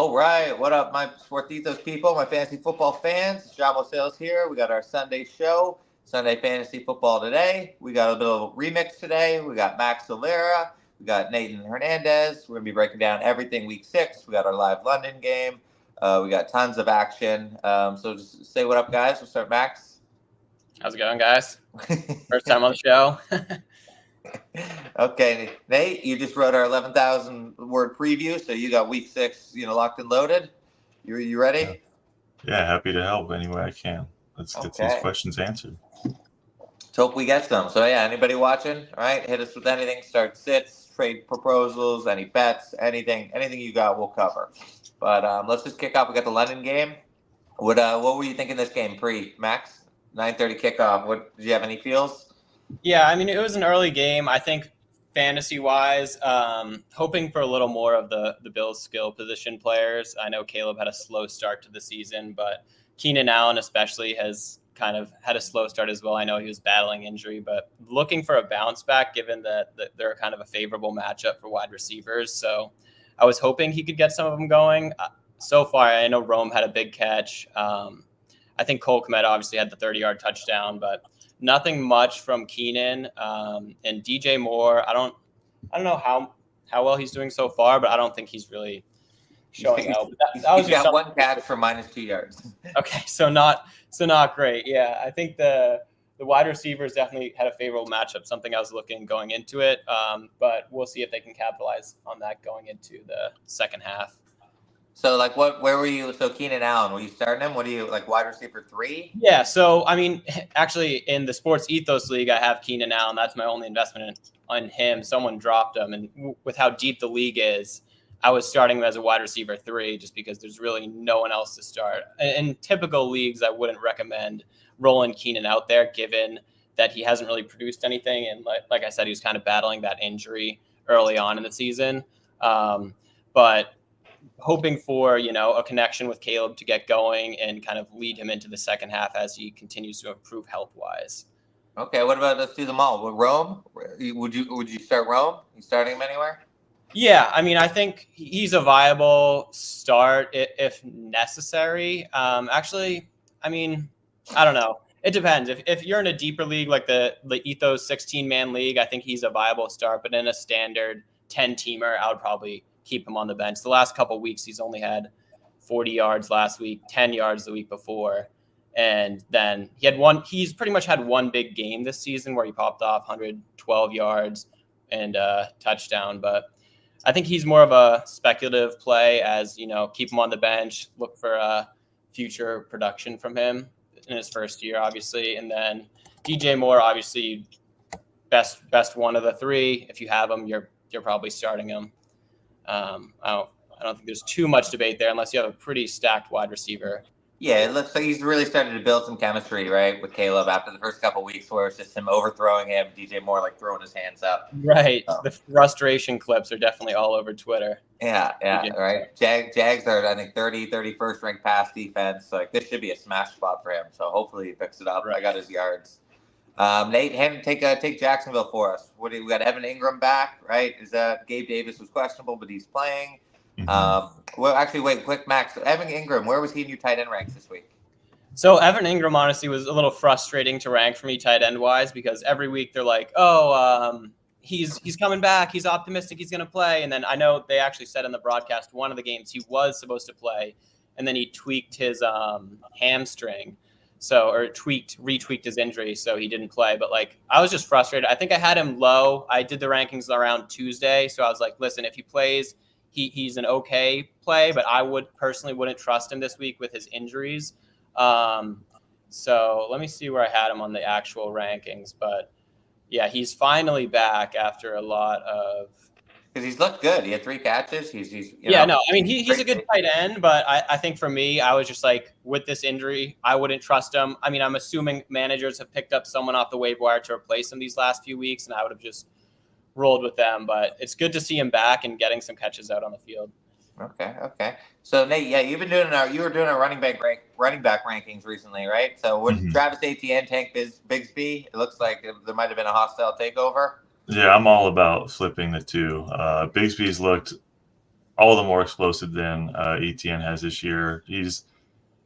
All right, what up, my Sports Ethos people, my fantasy football fans? It's Jon Mosales here. We got our Sunday show, Sunday Fantasy Football today. We got a little remix today. We got Max Solera. We got Nathan Hernandez. We're going to be breaking down everything Week 6. We got our live London game. We got tons of action. So just say what up, guys. We'll start Max. How's it going, guys? First time on the show. Okay, Nate, you just wrote our 11,000 word preview, so you got Week 6, locked and loaded. You ready? Yeah, happy to help any way I can. Let's get these questions answered. Let's hope we get some. So yeah, anybody watching? All right, hit us with anything. Start sits, trade proposals, any bets, anything you got, we'll cover. But let's just kick off. We got the London game. What were you thinking this game Max? 9:30 kickoff. Did you have any feels? Yeah, I mean, it was an early game. I think fantasy-wise, hoping for a little more of the Bills' skill position players. I know Caleb had a slow start to the season, but Keenan Allen especially has kind of had a slow start as well. I know he was battling injury, but looking for a bounce back given that they're kind of a favorable matchup for wide receivers. So I was hoping he could get some of them going. So far, I know Rome had a big catch. I think Cole Kmet obviously had the 30-yard touchdown, but nothing much from Keenan and DJ Moore. I don't know how well he's doing so far, but I don't think he's really showing out. He's got one catch for -2 yards. Okay, so not great. Yeah, I think the wide receivers definitely had a favorable matchup. Something I was looking going into it, but we'll see if they can capitalize on that going into the second half. So, where were you? So, Keenan Allen, were you starting him? What do you, wide receiver 3? Yeah, so, I mean, actually, in the Sports Ethos League, I have Keenan Allen. That's my only investment on him. Someone dropped him, and with how deep the league is, I was starting him as a wide receiver 3 just because there's really no one else to start. In typical leagues, I wouldn't recommend rolling Keenan out there, given that he hasn't really produced anything. And like I said, he was kind of battling that injury early on in the season. But hoping for, a connection with Caleb to get going and kind of lead him into the second half as he continues to improve health-wise. Okay, what about, let's do them all. With Rome, would you start Rome? You starting him anywhere? Yeah, I mean, I think he's a viable start if necessary. Actually, I mean, I don't know. It depends. If you're in a deeper league like the Ethos 16-man league, I think he's a viable start. But in a standard 10-teamer, I would probably keep him on the bench. The last couple of weeks, he's only had 40 yards last week, 10 yards the week before. And then he's pretty much had one big game this season where he popped off 112 yards and a touchdown. But I think he's more of a speculative play as, keep him on the bench, look for future production from him in his first year, obviously. And then DJ Moore, obviously, best one of the 3. If you have him, you're probably starting him. I don't think there's too much debate there unless you have a pretty stacked wide receiver. Yeah, it looks like he's really started to build some chemistry, right, with Caleb after the first couple of weeks where it's just him overthrowing him, DJ Moore throwing his hands up. Right. So. The frustration clips are definitely all over Twitter. Yeah, right. Jags are, I think, 31st ranked pass defense. So, this should be a smash spot for him. So hopefully he picks it up. Right. I got his yards. Nate, take Jacksonville for us. We got Evan Ingram back, right? Gabe Davis was questionable, but he's playing. Well, actually, wait, quick, Max. Evan Ingram, where was he in your tight end ranks this week? So Evan Ingram, honestly, was a little frustrating to rank for me tight end wise because every week they're like, he's coming back, he's optimistic, he's going to play, and then I know they actually said in the broadcast one of the games he was supposed to play, and then he tweaked his hamstring. Or retweaked his injury, so he didn't play. But I was just frustrated. I think I had him low. I did the rankings around Tuesday, so I was like, listen, if he plays, he's an okay play, but I wouldn't trust him this week with his injuries. So let me see where I had him on the actual rankings. But yeah, he's finally back after a lot of. Because he's looked good. He had 3 catches. He's I mean, he's a good tight end, but I think for me, I was just with this injury, I wouldn't trust him. I mean, I'm assuming managers have picked up someone off the waiver wire to replace him these last few weeks, and I would have just rolled with them. But it's good to see him back and getting some catches out on the field. Okay. So Nate, yeah, you were doing our running back rankings recently, right? So what Travis Etienne, Tank Bigsby? It looks like there might have been a hostile takeover. Yeah, I'm all about flipping the 2. Bigsby's looked all the more explosive than Etienne has this year.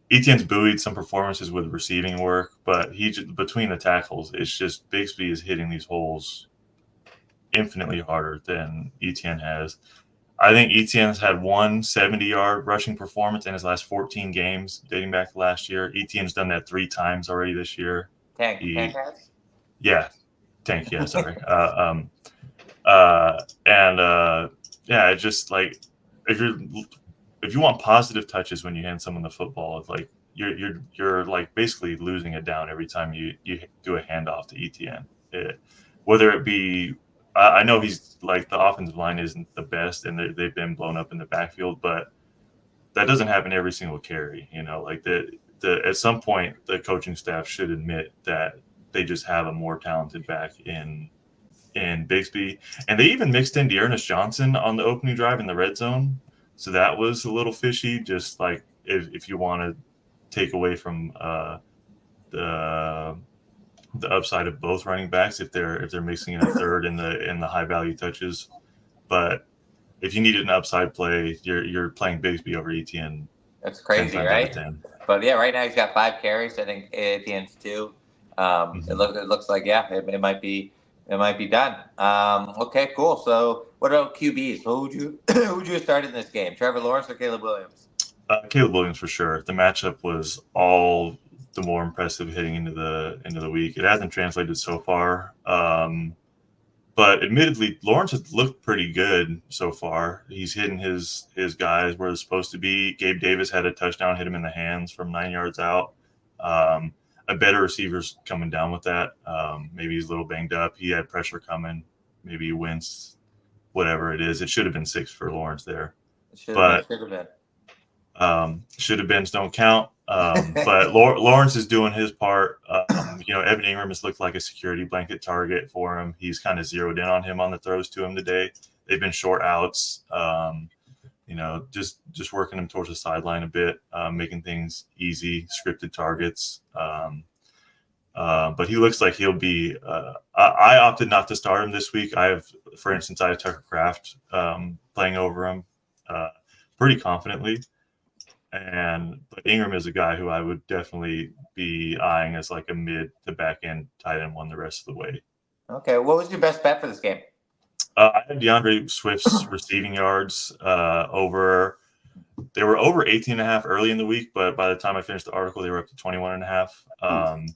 Etienne's buoyed some performances with receiving work, but between the tackles, it's just Bigsby is hitting these holes infinitely harder than Etienne has. I think Etienne's had one 70-yard rushing performance in his last 14 games dating back to last year. Etienne's done that 3 times already this year. Tank has? Yeah, Tank. Yeah, sorry. Yeah, it's just like if you want positive touches when you hand someone the football, it's like you're like basically losing it down every time you do a handoff to Etienne. Whether it be, I know he's like the offensive line isn't the best and they've been blown up in the backfield, but that doesn't happen every single carry. Like at some point the coaching staff should admit that they just have a more talented back in Bigsby, and they even mixed in Dearness Johnson on the opening drive in the red zone. So that was a little fishy. Just like if you want to take away from the upside of both running backs, if they're mixing in a third in the high value touches, but if you needed an upside play, you're playing Bigsby over Etienne. That's crazy, right? But yeah, right now he's got 5 carries. I think Etienne's 2. It looks like it might be done. Okay, cool. So what about QBs? Who'd you start in this game? Trevor Lawrence or Caleb Williams? Caleb Williams for sure. The matchup was all the more impressive heading into the week. It hasn't translated so far, but admittedly, Lawrence has looked pretty good so far. He's hitting his guys where they're supposed to be. Gabe Davis had a touchdown, hit him in the hands from 9 yards out. A better receiver's coming down with that. Maybe he's a little banged up. He had pressure coming. Maybe he winced. Whatever it is, it should have been 6 for Lawrence there. Should have been. Don't count. But Lawrence is doing his part. Evan Ingram has looked like a security blanket target for him. He's kind of zeroed in on him on the throws to him today. They've been short outs. Just working him towards the sideline a bit, making things easy, scripted targets. But he looks like he'll be. I opted not to start him this week. I have Tucker Kraft playing over him pretty confidently. But Ingram is a guy who I would definitely be eyeing as like a mid to back end tight end one the rest of the way. Okay, what was your best bet for this game? I had DeAndre Swift's receiving yards over. They were over 18.5 early in the week, but by the time I finished the article, they were up to 21.5.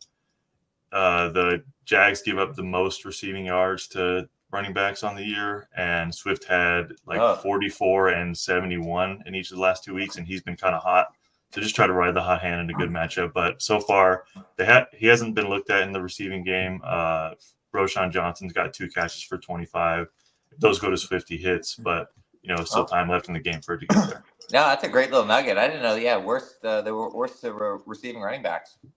The Jags give up the most receiving yards to running backs on the year, and Swift had 44 and 71 in each of the last 2 weeks, and he's been kind of hot. So just try to ride the hot hand in a good matchup. But so far, he hasn't been looked at in the receiving game. Roschon Johnson's got 2 catches for 25. If those go to Swift, he hits, but still time left in the game for it to get there. No, that's a great little nugget. I didn't know. Yeah, they were worst receiving running backs. We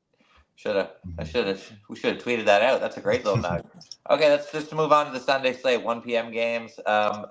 should have tweeted that out. That's a great little nugget. Okay, let's just move on to the Sunday slate, 1 p.m. games.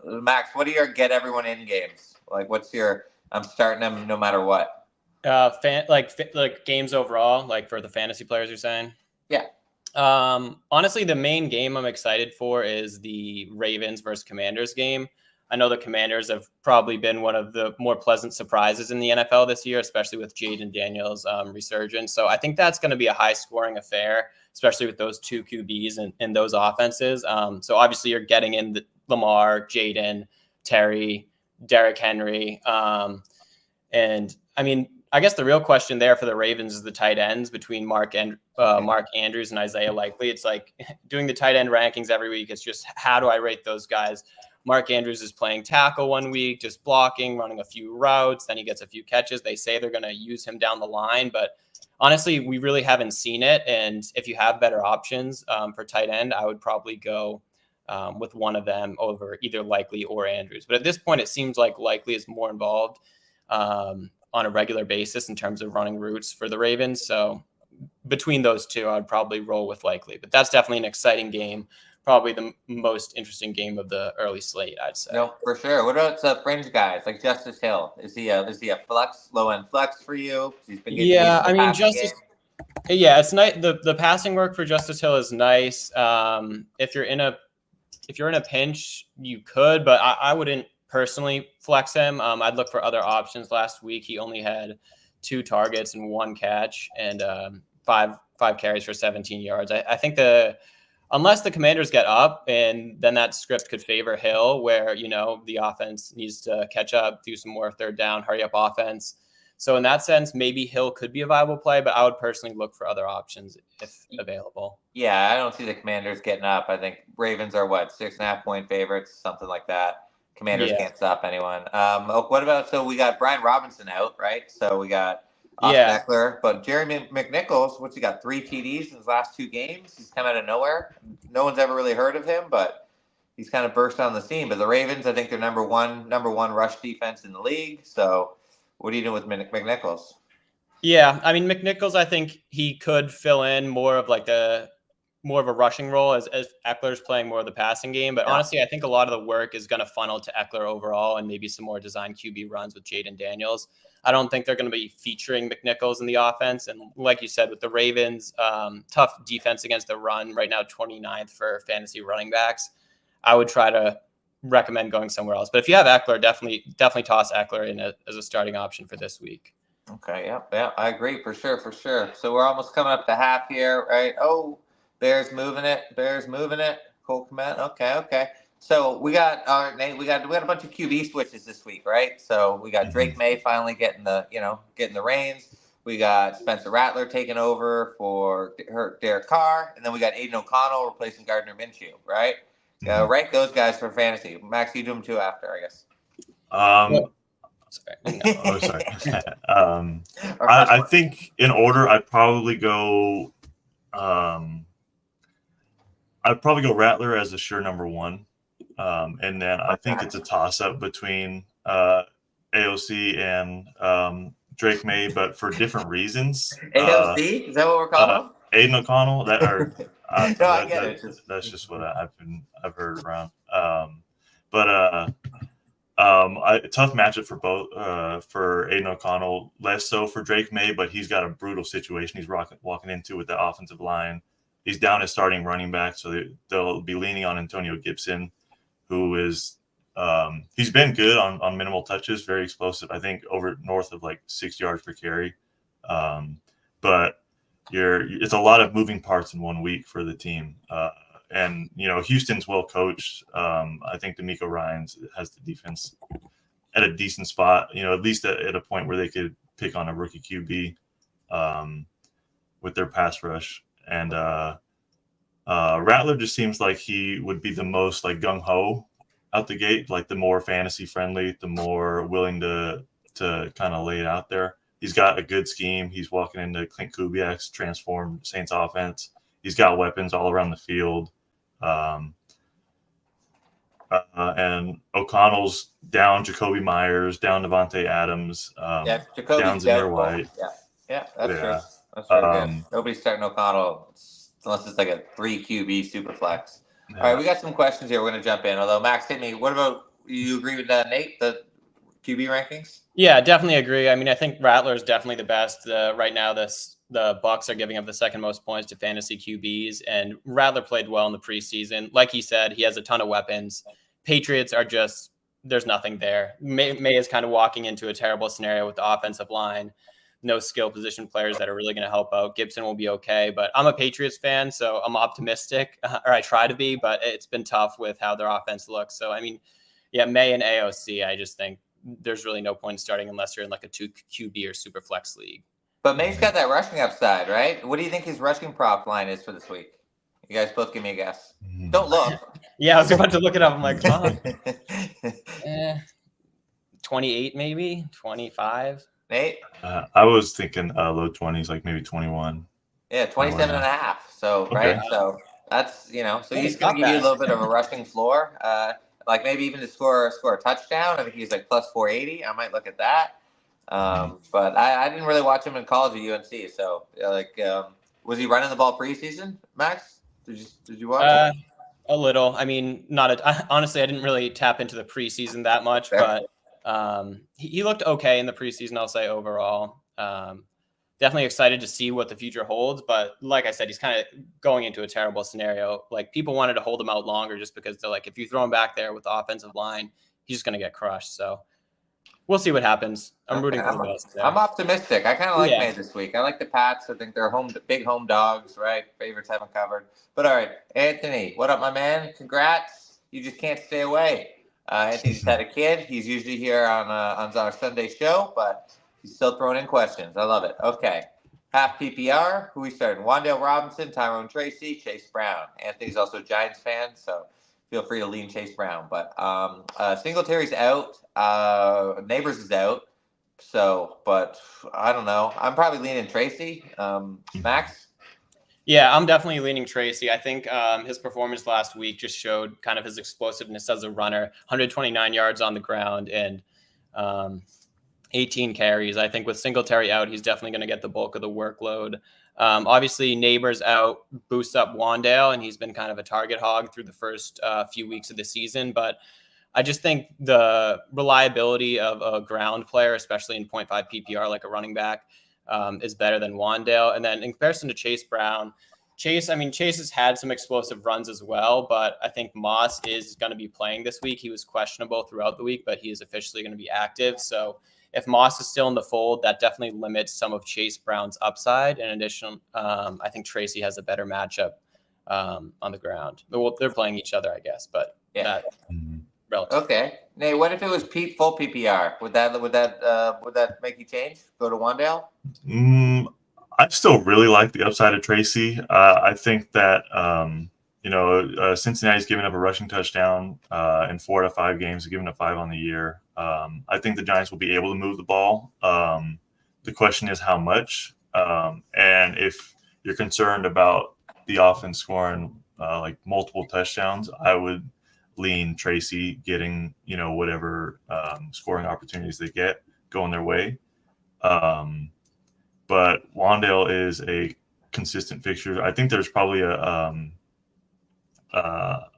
Max, what are your get everyone in games? Like, what's your? I'm starting them no matter what. Like games overall, like for the fantasy players, you're saying? Yeah. Honestly, the main game I'm excited for is the Ravens versus Commanders game. I know the Commanders have probably been one of the more pleasant surprises in the NFL this year, especially with Jaden Daniels' resurgence. So I think that's going to be a high-scoring affair, especially with those 2 QBs and those offenses. So obviously you're getting in Lamar, Jaden, Terry, Derrick Henry. And I mean, I guess the real question there for the Ravens is the tight ends between Mark Andrews and Isaiah Likely. It's like doing the tight end rankings every week. It's just, how do I rate those guys? Mark Andrews is playing tackle 1 week, just blocking, running a few routes. Then he gets a few catches. They say they're going to use him down the line, but honestly, we really haven't seen it. And if you have better options for tight end, I would probably go with one of them over either Likely or Andrews. But at this point, it seems like Likely is more involved on a regular basis in terms of running routes for the Ravens. So between those 2, I'd probably roll with Likely. But that's definitely an exciting game. Probably the most interesting game of the early slate, I'd say. No, for sure. What about fringe guys like Justice Hill? Is he a flex, low end flex for you? He's been getting Justice. Game. Yeah, it's nice. The passing work for Justice Hill is nice. If you're in a pinch, you could, but I wouldn't personally flex him. I'd look for other options. Last week, he only had 2 targets and 1 catch and five carries for 17 yards. I think unless the Commanders get up, and then that script could favor Hill, where, the offense needs to catch up, do some more third down, hurry up offense. So in that sense, maybe Hill could be a viable play, but I would personally look for other options if available. Yeah, I don't see the Commanders getting up. I think Ravens are 6.5-point favorites, something like that. Commanders can't stop anyone. What about, so we got Brian Robinson out, right? So we got Austin Eckler, but Jeremy McNichols, what's he got? 3 TDs in his last 2 games. He's come out of nowhere. No one's ever really heard of him, but he's kind of burst on the scene. But the Ravens, I think they're number one rush defense in the league. So what are you doing with McNichols? Yeah, I mean, McNichols, I think he could fill in more of a rushing role as Eckler's playing more of the passing game. But honestly, I think a lot of the work is going to funnel to Eckler overall, and maybe some more design QB runs with Jaden Daniels. I don't think they're going to be featuring McNichols in the offense. And like you said, with the Ravens, tough defense against the run right now, 29th for fantasy running backs. I would try to recommend going somewhere else. But if you have Eckler, definitely toss Eckler in as a starting option for this week. Okay, yeah, I agree for sure. So we're almost coming up to half here, right? Oh, Bears moving it. Cole Kmet. Okay. So we got Nate. We got a bunch of QB switches this week, right? So we got Drake May finally getting the reins. We got Spencer Rattler taking over for Derek Carr, and then we got Aiden O'Connell replacing Gardner Minshew, right? Rank those guys for fantasy. Max, you do them too after, I guess. Sorry. I think in order, I'd probably go Rattler as a sure number 1. And then I think it's a toss-up between AOC and Drake May, but for different reasons. AOC? Is that what we're calling him? Aiden O'Connell. I get it. That's just what I've heard around. Tough matchup for both for Aiden O'Connell, less so for Drake May, but he's got a brutal situation he's walking into with the offensive line. He's down as starting running back, so they'll be leaning on Antonio Gibson, who is he's been good on minimal touches, very explosive. I think north of 6 yards per carry. But it's a lot of moving parts in 1 week for the team. And Houston's well coached. I think D'Amico Ryans has the defense at a decent spot. At least at a point where they could pick on a rookie QB with their pass rush. And Rattler just seems like he would be the most gung ho out the gate, the more fantasy friendly, the more willing to kind of lay it out there. He's got a good scheme. He's walking into Clint Kubiak's transformed Saints offense. He's got weapons all around the field. And O'Connell's down Jacoby Myers, down Devontae Adams, down Zamir White. Yeah, that's true. That's very good. Nobody's starting O'Connell unless it's a 3 QB super flex. Yeah. All right, we got some questions here. We're going to jump in. Although, Max, hit me. What about, you agree with Nate, the QB rankings? Yeah, definitely agree. I mean, I think Rattler is definitely the best. Right now, the Bucs are giving up the second most points to fantasy QBs, and Rattler played well in the preseason. Like he said, he has a ton of weapons. Patriots are just, there's nothing there. May is kind of walking into a terrible scenario with the offensive line. No skill position players that are really going to help out. Gibson will be okay, but I'm a Patriots fan, so I'm optimistic, or I try to be, but it's been tough with how their offense looks. So, I mean, yeah, May and AOC, I just think there's really no point in starting unless you're in a 2 QB or super flex league. But May's got that rushing upside, right? What do you think his rushing prop line is for this week? You guys both give me a guess. Don't look. Yeah, I was about to look it up. I'm like, 28 maybe, 25. Nate? I was thinking low 20s, maybe 21. Yeah, 27 and a half. So, okay. Right? So that's, so he's going to give you a little bit of a rushing floor. Maybe even to score a touchdown. I think he's plus 480. I might look at that. But I didn't really watch him in college at UNC. So, was he running the ball preseason, Max? Did you watch? A little. I mean, honestly, I didn't really tap into the preseason that much, but he looked okay in the preseason, I'll say overall. Definitely excited to see what the future holds, but like I said, he's kind of going into a terrible scenario. People wanted to hold him out longer just because they're if you throw him back there with the offensive line, he's just going to get crushed. So we'll see what happens. I'm rooting for the Bills today. I'm optimistic. I kind of like Yeah. May this week. I like the Pats. I think they're big home dogs, right? Favorites haven't covered. But all right, Anthony, what up, my man? Congrats. You just can't stay away. Anthony just had a kid. He's usually here on our Sunday show, but he's still throwing in questions. I love it. Okay. Half PPR. Who we starting? Wan'Dale Robinson, Tyrone Tracy, Chase Brown. Anthony's also a Giants fan, so feel free to lean Chase Brown. But Singletary's out. Neighbors is out. So, but I don't know. I'm probably leaning Tracy. Max? Yeah, I'm definitely leaning Tracy. I think his performance last week just showed kind of his explosiveness as a runner. 129 yards on the ground and 18 carries. I think with Singletary out, he's definitely going to get the bulk of the workload. Obviously, Neighbors out boosts up Wan'Dale, and he's been kind of a target hog through the first few weeks of the season. But I just think the reliability of a ground player, especially in 0.5 PPR, like a running back, is better than Wan'Dale. And then in comparison to Chase Brown, Chase has had some explosive runs as well, but I think Moss is going to be playing this week. He was questionable throughout the week, but he is officially going to be active. So if Moss is still in the fold, that definitely limits some of Chase Brown's upside. In addition, I think Tracy has a better matchup on the ground. Well, they're playing each other, I guess, but Yeah. Relative. Okay. Nate, what if it was full PPR? Would that make you change? Go to Wan'Dale? I still really like the upside of Tracy. I think that Cincinnati's given up a rushing touchdown in 4 out of 5 games, given up 5 on the year. I think the Giants will be able to move the ball. The question is how much. And if you're concerned about the offense scoring like multiple touchdowns, I would lean Tracy getting, whatever scoring opportunities they get going their way. But Wan'Dale is a consistent fixture. I think there's probably a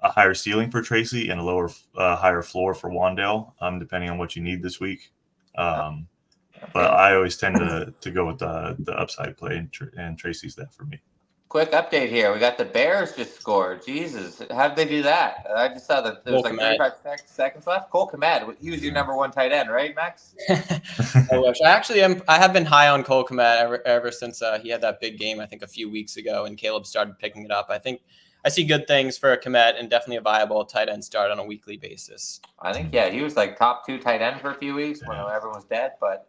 higher ceiling for Tracy and a higher floor for Wan'Dale, depending on what you need this week. But I always tend to go with the upside play, and Tracy's that for me. Quick update here. We got the Bears just scored. Jesus, how did they do that? I just saw that there was like 35 seconds left. Cole Kmet, he was your number 1 tight end, right, Max? I wish. I have been high on Cole Kmet ever since he had that big game, I think a few weeks ago, and Caleb started picking it up. I think I see good things for Kmet and definitely a viable tight end start on a weekly basis. I think, he was like top 2 tight end for a few weeks when everyone was dead. But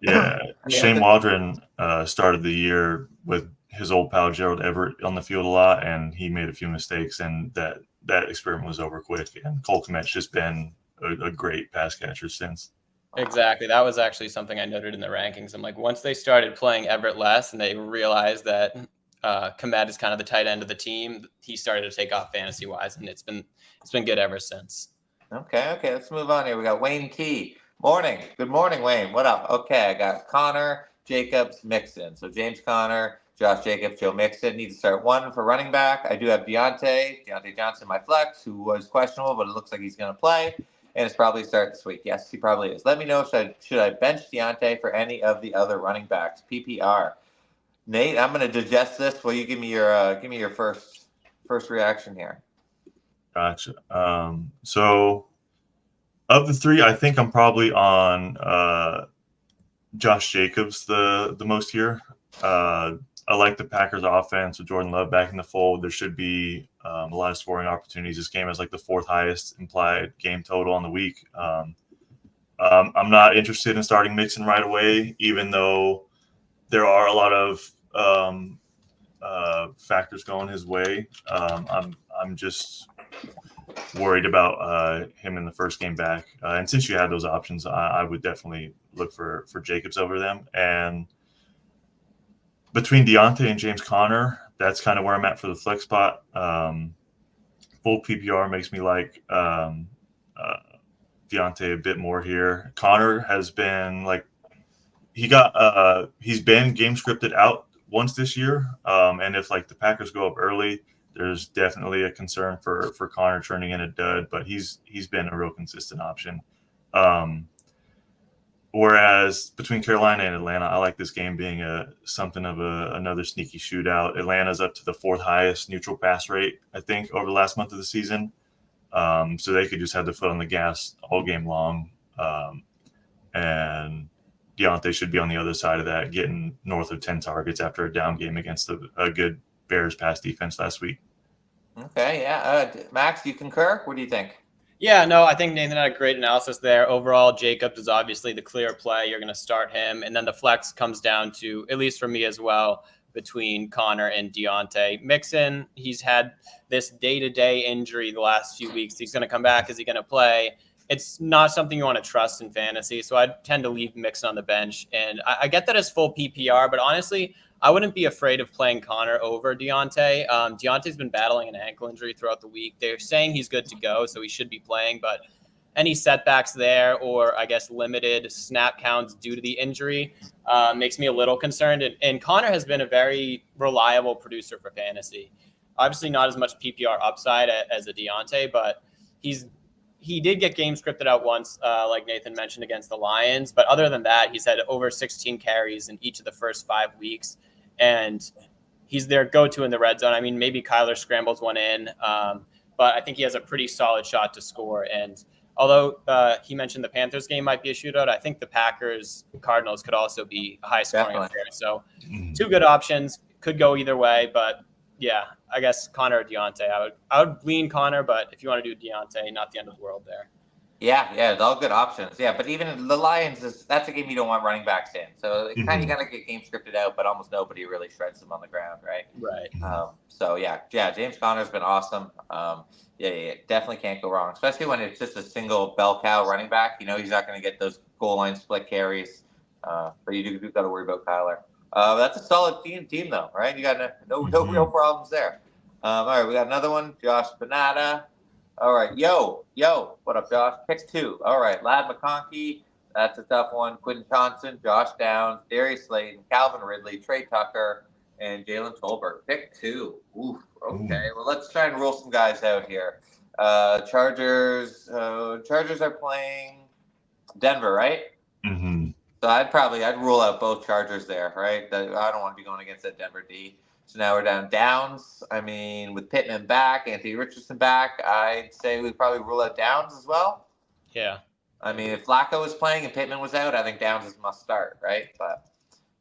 Shane Waldron started the year with his old pal Gerald Everett on the field a lot, and he made a few mistakes, and that experiment was over quick. And Cole Kmet's just been a great pass catcher since. Exactly. That was actually something I noted in the rankings. I'm like, once they started playing Everett less and they realized that Kmet is kind of the tight end of the team, he started to take off fantasy wise, and it's been good ever since. Okay. Let's move on here. We got Wayne Key. Morning. Good morning, Wayne. What up? Okay, I got Connor, Jacobs, Mixon. So James Conner, Josh Jacobs, Joe Mixon. Need to start one for running back. I do have Deontay Johnson, my flex, who was questionable, but it looks like he's going to play. And it's probably start this week. Yes, he probably is. Let me know should I bench Deontay for any of the other running backs. PPR. Nate, I'm going to digest this. Will you give me your first reaction here? Gotcha. So of the 3, I think I'm probably on Josh Jacobs the most here. I like the Packers offense with Jordan Love back in the fold. There should be a lot of scoring opportunities. This game has like the 4th highest implied game total on the week. I'm not interested in starting Mixon right away, even though there are a lot of factors going his way. I'm just worried about him in the first game back. And since you had those options, I would definitely look for Jacobs over them. And between Deontay and James Conner, that's kind of where I'm at for the flex spot. Full PPR makes me like Deontay a bit more here. Conner has been he's been game scripted out once this year. And if like the Packers go up early, there's definitely a concern for Conner turning in a dud, but he's been a real consistent option. Whereas between Carolina and Atlanta, I like this game being something of another sneaky shootout. Atlanta's up to the 4th highest neutral pass rate, I think, over the last month of the season. So they could just have the foot on the gas all game long. And Deontay should be on the other side of that, getting north of 10 targets after a down game against a good Bears pass defense last week. Okay, yeah. Max, you concur? What do you think? Yeah, no, I think Nathan had a great analysis there. Overall, Jacobs is obviously the clear play. You're going to start him. And then the flex comes down to, at least for me as well, between Connor and Deontay. Mixon, he's had this day-to-day injury the last few weeks. He's going to come back. Is he going to play? It's not something you want to trust in fantasy. So I tend to leave Mixon on the bench. And I get that it's full PPR, but honestly, I wouldn't be afraid of playing Connor over Deontay. Deontay's been battling an ankle injury throughout the week. They're saying he's good to go, so he should be playing. But any setbacks there, or I guess limited snap counts due to the injury, makes me a little concerned. And Connor has been a very reliable producer for fantasy. Obviously not as much PPR upside as a Deontay, but he did get game scripted out once, like Nathan mentioned, against the Lions. But other than that, he's had over 16 carries in each of the first 5 weeks. And he's their go-to in the red zone. I mean, maybe Kyler scrambles one in, but I think he has a pretty solid shot to score. And although he mentioned the Panthers game might be a shootout, I think the Packers-Cardinals could also be a high-scoring affair. So 2 good options. Could go either way, but yeah, I guess Connor or Deontay. I would lean Connor, but if you want to do Deontay, not the end of the world there. Yeah, it's all good options. Yeah, but even the Lions, that's a game you don't want running backs in. So kind of got to get game scripted out, but almost nobody really shreds them on the ground, right? Right. So yeah, James Conner's been awesome. Yeah, definitely can't go wrong, especially when it's just a single bell cow running back. You know, he's not going to get those goal line split carries, but you do got to worry about Kyler. That's a solid team though, right? You got no real problems there. All right, we got another one, Josh Banata. All right, yo, what up, Josh? Picks 2. All right, Ladd McConkey, that's a tough one. Quentin Johnson, Josh Downs, Darius Slayton, Calvin Ridley, Trey Tucker, and Jalen Tolbert. Pick 2. Oof. Okay, well, let's try and roll some guys out here. Chargers are playing Denver, right? Mm-hmm. So I'd rule out both Chargers there, right? I don't want to be going against that Denver D. So now we're down Downs. I mean, with Pittman back, Anthony Richardson back, I'd say we'd probably rule out Downs as well. Yeah. I mean, if Flacco was playing and Pittman was out, I think Downs is must start, right? But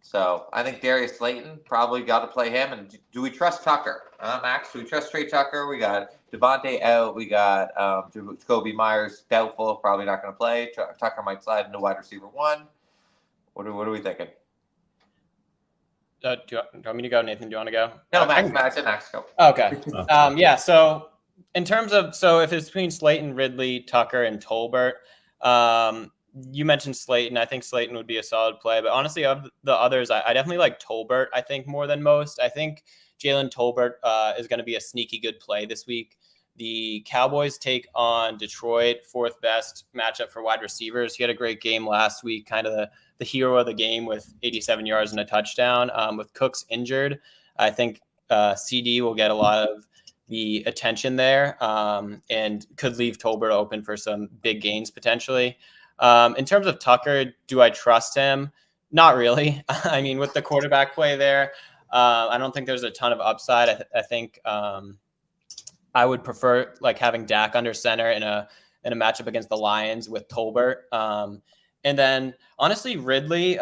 so I think Darius Slayton probably got to play him. And do we trust Tucker? Max, do we trust Trey Tucker? We got Devontae out. We got Jacoby Myers doubtful, probably not going to play. Tucker might slide into wide receiver 1. What are we thinking? Do you want me to go, Nathan? Do you want to go? No, Max, go. Okay. Yeah. So in terms of, if it's between Slayton, Ridley, Tucker, and Tolbert, you mentioned Slayton. I think Slayton would be a solid play, but honestly, of the others, I definitely like Tolbert. I think more than most. I think Jalen Tolbert is going to be a sneaky good play this week. The Cowboys take on Detroit, 4th best matchup for wide receivers. He had a great game last week, kind of the hero of the game with 87 yards and a touchdown. With Cooks injured, I think CD will get a lot of the attention there and could leave Tolbert open for some big gains potentially. In terms of Tucker, do I trust him? Not really. I mean, with the quarterback play there, I don't think there's a ton of upside. I think I would prefer like having Dak under center in a matchup against the Lions with Tolbert. And then honestly, Ridley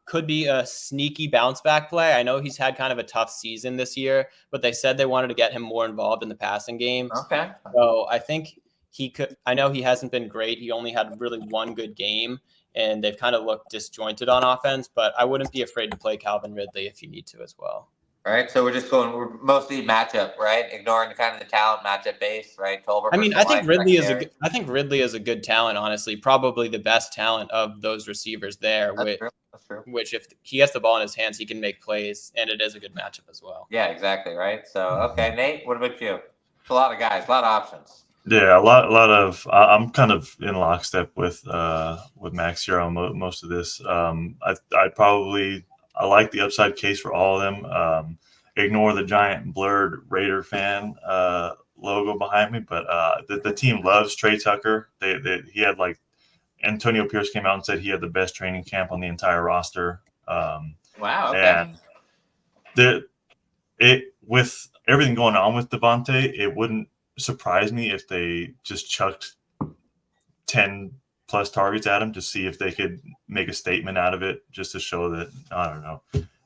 could be a sneaky bounce back play. I know he's had kind of a tough season this year, but they said they wanted to get him more involved in the passing game. Okay. So I think he could. I know he hasn't been great. He only had really one good game, and they've kind of looked disjointed on offense, but I wouldn't be afraid to play Calvin Ridley if you need to as well. All right, so we're mostly matchup, right? Ignoring kind of the talent matchup base, right? Tolbert. I mean, I think Ridley is a good talent, honestly. Probably the best talent of those receivers there. That's true. Which if he gets the ball in his hands, he can make plays, and it is a good matchup as well. Yeah, exactly, right? So, okay, Nate, what about you? It's a lot of guys, a lot of options. Yeah, a lot of. I'm kind of in lockstep with Max here on most of this. I like the upside case for all of them. Ignore the giant blurred Raider fan logo behind me, but the team loves Trey Tucker. He had like Antonio Pierce came out and said he had the best training camp on the entire roster. Wow. Okay. And with everything going on with Devontae, it wouldn't surprise me if they just chucked 10 plus targets at him to see if they could make a statement out of it, just to show that, I don't know,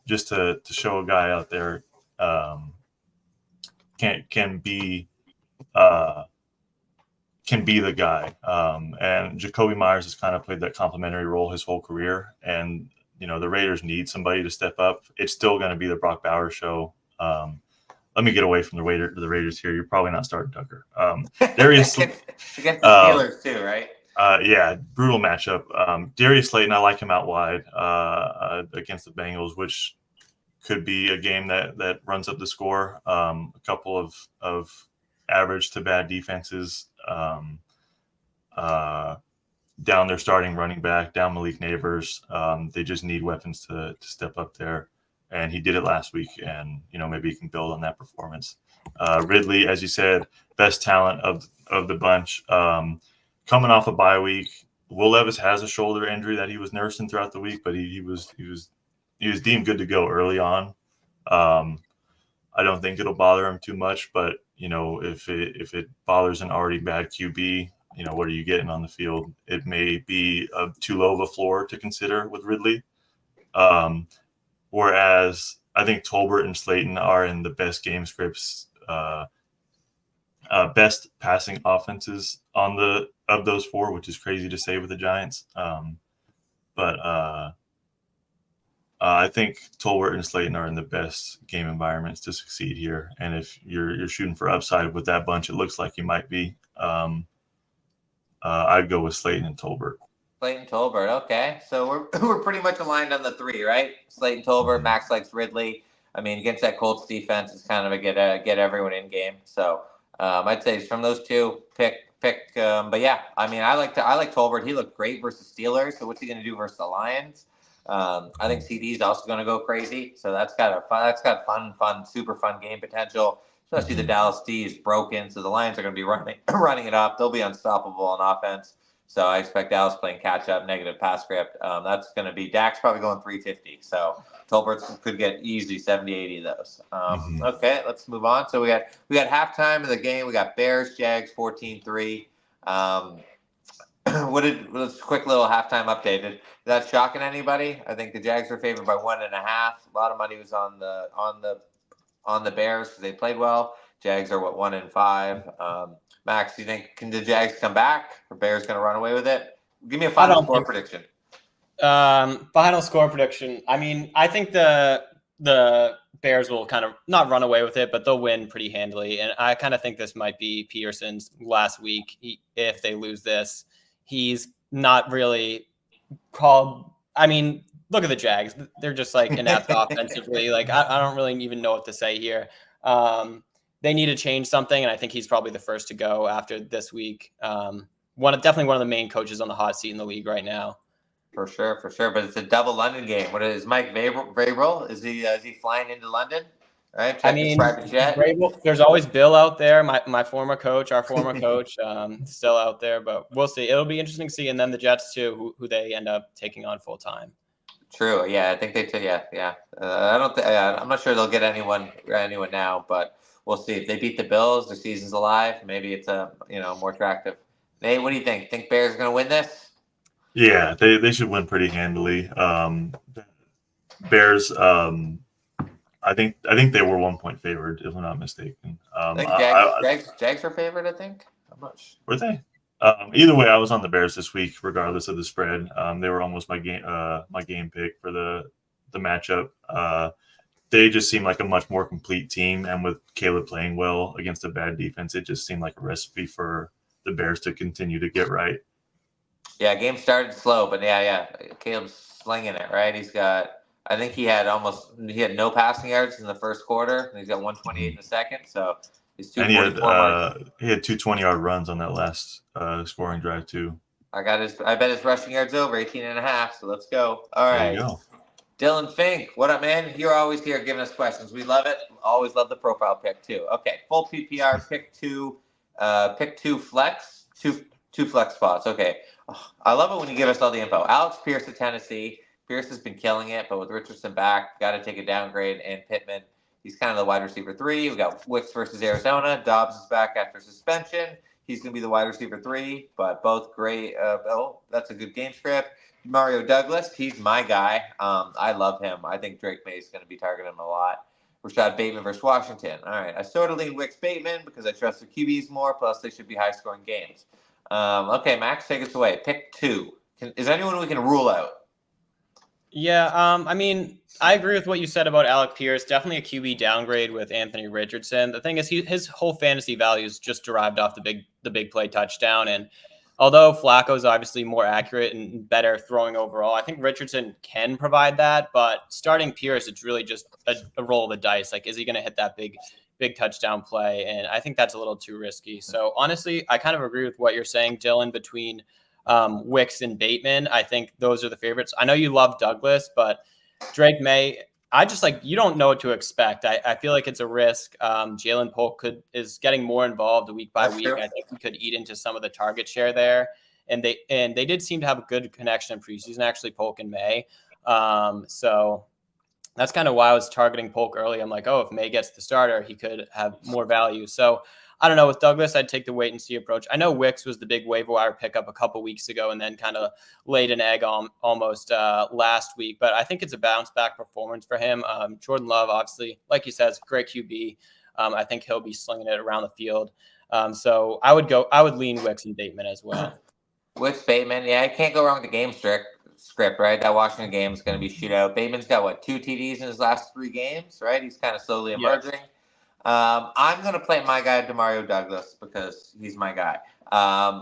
just to show a guy out there can be the guy. And Jacoby Myers has kind of played that complimentary role his whole career. And, the Raiders need somebody to step up. It's still going to be the Brock Bowers show. Let me get away from the Raiders here. You're probably not starting Tucker. Darius against the Steelers too, right? Yeah, brutal matchup. Darius Slayton, I like him out wide against the Bengals, which could be a game that runs up the score. A couple of average to bad defenses down their starting running back, down Malik Neighbors. They just need weapons to step up there. And he did it last week, and maybe he can build on that performance. Ridley, as you said, best talent of the bunch. Coming off a bye week, Will Levis has a shoulder injury that he was nursing throughout the week, but he was deemed good to go early on. I don't think it'll bother him too much, but if it bothers an already bad QB, what are you getting on the field? It may be too low of a floor to consider with Ridley. Whereas I think Tolbert and Slayton are in the best game scripts, best passing offenses of those four, which is crazy to say with the Giants. But I think Tolbert and Slayton are in the best game environments to succeed here. And if you're shooting for upside with that bunch, it looks like you might be. I'd go with Slayton and Tolbert. Slayton, Tolbert. Okay, so we're pretty much aligned on the three, right? Slayton, Tolbert. Max likes Ridley. I mean, against that Colts defense, it's kind of a get everyone in game. So I'd say from those two, pick. But yeah, I mean, I like Tolbert. He looked great versus Steelers. So what's he going to do versus the Lions? I think CD is also going to go crazy. So that's got fun, super fun game potential. Especially the Dallas D is broken, so the Lions are going to be running it up. They'll be unstoppable on offense. So I expect Dallas playing catch up, negative pass script. That's going to be Dak's probably going 350. So Tolbert could get easily 70, 80 of those. Okay, let's move on. So we got halftime of the game. We got Bears, Jags 14-3. Let's quick little halftime update. Is that shocking anybody? I think the Jags are favored by 1.5. A lot of money was on the Bears because they played well. Jags are 1-5. Max, do you think can the Jags come back? Or Bears going to run away with it? Give me a final score prediction. Final score prediction. I mean, I think the Bears will kind of not run away with it, but they'll win pretty handily. And I kind of think this might be Peterson's last week. If they lose this, he's not really called. I mean, look at the Jags. They're just like inept offensively. Like I don't really even know what to say here. They need to change something, and I think he's probably the first to go after this week. Definitely one of the main coaches on the hot seat in the league right now. For sure. But it's a double London game. What is Mike Vrabel? Is he flying into London? Right. I mean, Vrabel, there's always Bill out there, my former coach, our former coach, still out there. But we'll see. It'll be interesting to see, and then the Jets too, who they end up taking on full time. True. Yeah, I think they. Yeah. I'm not sure they'll get anyone now, but we'll see. If they beat the Bills, their season's alive. Maybe it's more attractive. Nate, what do you think? Think Bears are going to win this? Yeah, they should win pretty handily. Bears. I think they were 1 point favored, if I'm not mistaken. I think Jags are favored. I think. I'm not sure. Were they? Either way, I was on the Bears this week, regardless of the spread. They were almost my game pick for the matchup. They just seem like a much more complete team, and with Caleb playing well against a bad defense, it just seemed like a recipe for the Bears to continue to get right. Yeah, game started slow, but yeah, Caleb's slinging it, right? I think he had no passing yards in the first quarter, and he's got 128 in the second, so he's 244. He had 2 20-yard runs on that last scoring drive too. I bet his rushing yards over 18.5, so let's go. All right. There you go. Dylan Fink, what up, man? You're always here giving us questions. We love it. Always love the profile pick too. Okay, full PPR, pick two flex, two flex spots. Okay, I love it when you give us all the info. Alex Pierce at Tennessee. Pierce has been killing it, but with Richardson back, got to take a downgrade. And Pittman, He's kind of the wide receiver 3. We got Wicks versus Arizona. Dobbs is back after suspension. He's going to be the wide receiver 3, but both great. That's a good game script. Mario Douglas, he's my guy. I love him. I think Drake May is going to be targeting him a lot. Rashad Bateman versus Washington. All right, I sort of lean Wicks Bateman because I trust the QBs more, plus they should be high-scoring games. Okay, Max, take us away. Pick 2. Is there anyone we can rule out? Yeah, I mean, I agree with what you said about Alec Pierce. Definitely a QB downgrade with Anthony Richardson. The thing is, his whole fantasy value is just derived off the big play touchdown. And although Flacco is obviously more accurate and better throwing overall, I think Richardson can provide that. But starting Pierce, it's really just a roll of the dice. Like, is he going to hit that big touchdown play? And I think that's a little too risky. So honestly, I kind of agree with what you're saying, Dylan, between Wicks and Bateman. I think those are the favorites. I know you love Douglas, but Drake May, you don't know what to expect. I feel like it's a risk. Jalen Polk is getting more involved week by week. I think he could eat into some of the target share there. And they did seem to have a good connection in preseason, actually, Polk and May. So that's kind of why I was targeting Polk early. I'm like, if May gets the starter, he could have more value. So I don't know. With Douglas, I'd take the wait and see approach. I know Wicks was the big waiver wire pickup a couple weeks ago and then kind of laid an egg almost last week. But I think it's a bounce back performance for him. Jordan Love, obviously, like you said, is a great QB. I think he'll be slinging it around the field. So I would lean Wicks and Bateman as well. Wicks, Bateman, yeah, I can't go wrong with the game script, right? That Washington game is going to be shootout. Bateman's got 2 TDs in his last 3 games, right? He's kind of slowly emerging. Yeah. I'm going to play my guy, Demario Douglas, because he's my guy.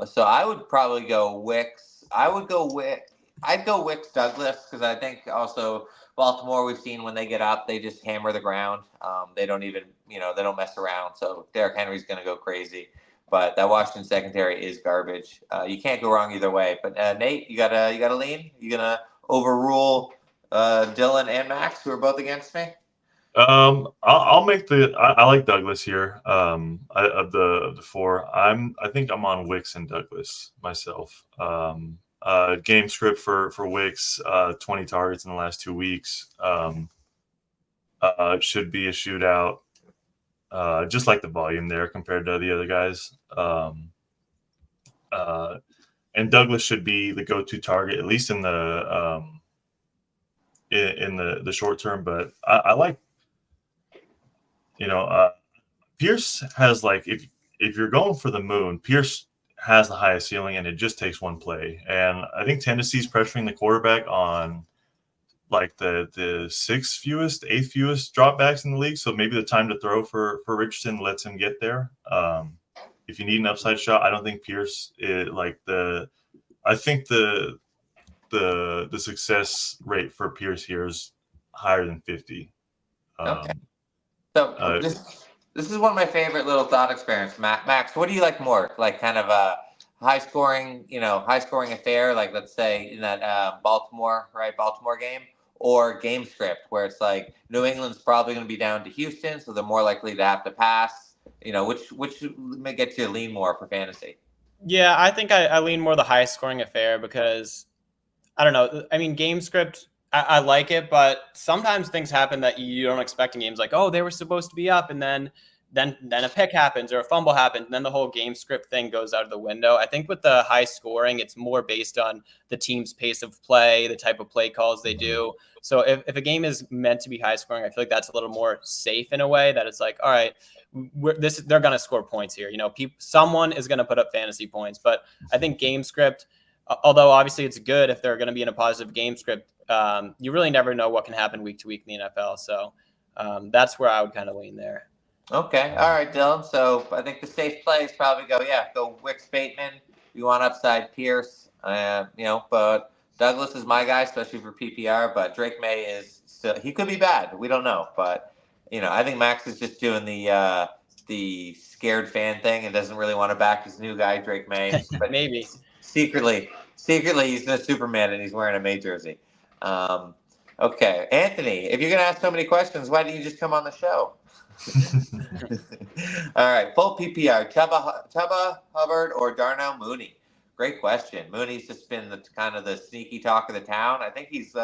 So I would probably go Wicks. I'd go Wicks Douglas because I think also Baltimore, we've seen when they get up, they just hammer the ground. They don't even, they don't mess around. So Derrick Henry's going to go crazy. But that Washington secondary is garbage. You can't go wrong either way. But Nate, you gotta lean. You gonna overrule Dylan and Max, who are both against me? I'll make I like Douglas here. Of the 4, I think I'm on Wicks and Douglas myself. Game script for Wicks, 20 targets in the last 2 weeks. Should be a shootout. Just like the volume there compared to the other guys. And Douglas should be the go-to target, at least in the short term. But I like, Pierce has, like, if you're going for the moon, Pierce has the highest ceiling, and it just takes one play. And I think Tennessee's pressuring the quarterback on like the 6th fewest, 8th fewest dropbacks in the league. So maybe the time to throw for Richardson lets him get there. If you need an upside shot, I don't think Pierce I think the success rate for Pierce here is higher than 50. Okay. So this is one of my favorite little thought experiments. Max, what do you like more? Like kind of a high scoring affair, like let's say in that Baltimore game, or game script where it's like New England's probably going to be down to Houston, so they're more likely to have to pass. Which may get you to lean more for fantasy? Yeah, I think I lean more the high scoring affair because I don't know. I mean, game script, I like it, but sometimes things happen that you don't expect in games. Like, they were supposed to be up, and then a pick happens or a fumble happens, and then the whole game script thing goes out of the window. I think with the high scoring, it's more based on the team's pace of play, the type of play calls they do. So if a game is meant to be high scoring, I feel like that's a little more safe in a way that it's like, all right, they're going to score points here. Someone is going to put up fantasy points. But I think game script, although obviously it's good if they're going to be in a positive game script, you really never know what can happen week to week in the NFL. So that's where I would kind of lean there. Okay. All right, Dylan. So I think the safe play is probably go Wicks Bateman. You want upside Pierce, but Douglas is my guy, especially for PPR. But Drake May is still, he could be bad. We don't know. But, I think Max is just doing the scared fan thing and doesn't really want to back his new guy, Drake May. But maybe. Secretly, he's the Superman and he's wearing a May jersey. Okay. Anthony, if you're going to ask so many questions, why don't you just come on the show? All right, full PPR. Chuba Hubbard or Darnell Mooney? Great question. Mooney's just been the sneaky talk of the town. I think he's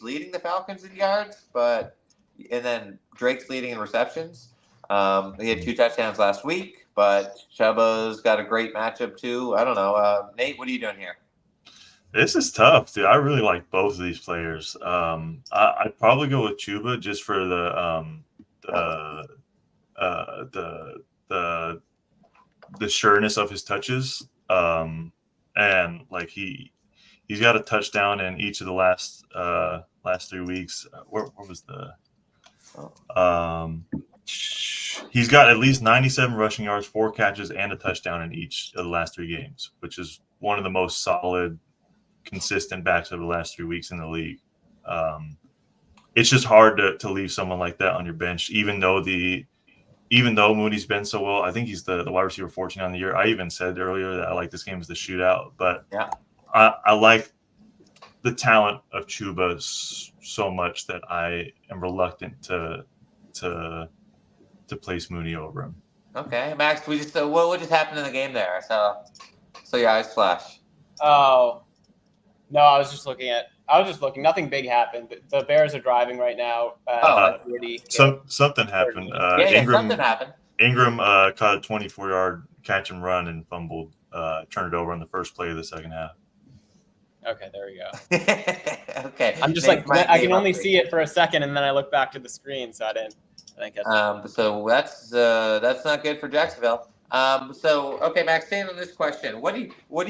leading the Falcons in yards, but and then Drake's leading in receptions. He had 2 touchdowns last week, but Chuba's got a great matchup too. I don't know. Nate, what are you doing here? This is tough, dude. I really like both of these players. I'd probably go with Chuba just for the the sureness of his touches. And like he's got a touchdown in each of the last 3 weeks. Where was the he's got at least 97 rushing yards, 4 catches, and a touchdown in each of the last 3 games, which is one of the most solid, consistent backs of the last 3 weeks in the league. It's just hard to leave someone like that on your bench, even though Mooney's been so well. I think he's the wide receiver 14 on the year. I even said earlier that I like this game as the shootout, but yeah. I like the talent of Chuba so much that I am reluctant to place Mooney over him. Okay, Max, what just happened in the game there? So your eyes flash. Oh, no, I was just looking. Nothing big happened. The Bears are driving right now. Something happened. Something happened. Ingram caught a 24-yard catch and run and fumbled, turned it over on the first play of the second half. Okay, there we go. Okay. I'm just I can only see it for a second, and then I look back to the screen, so I didn't. So that's not good for Jacksonville. Okay, Max, staying on this question, what do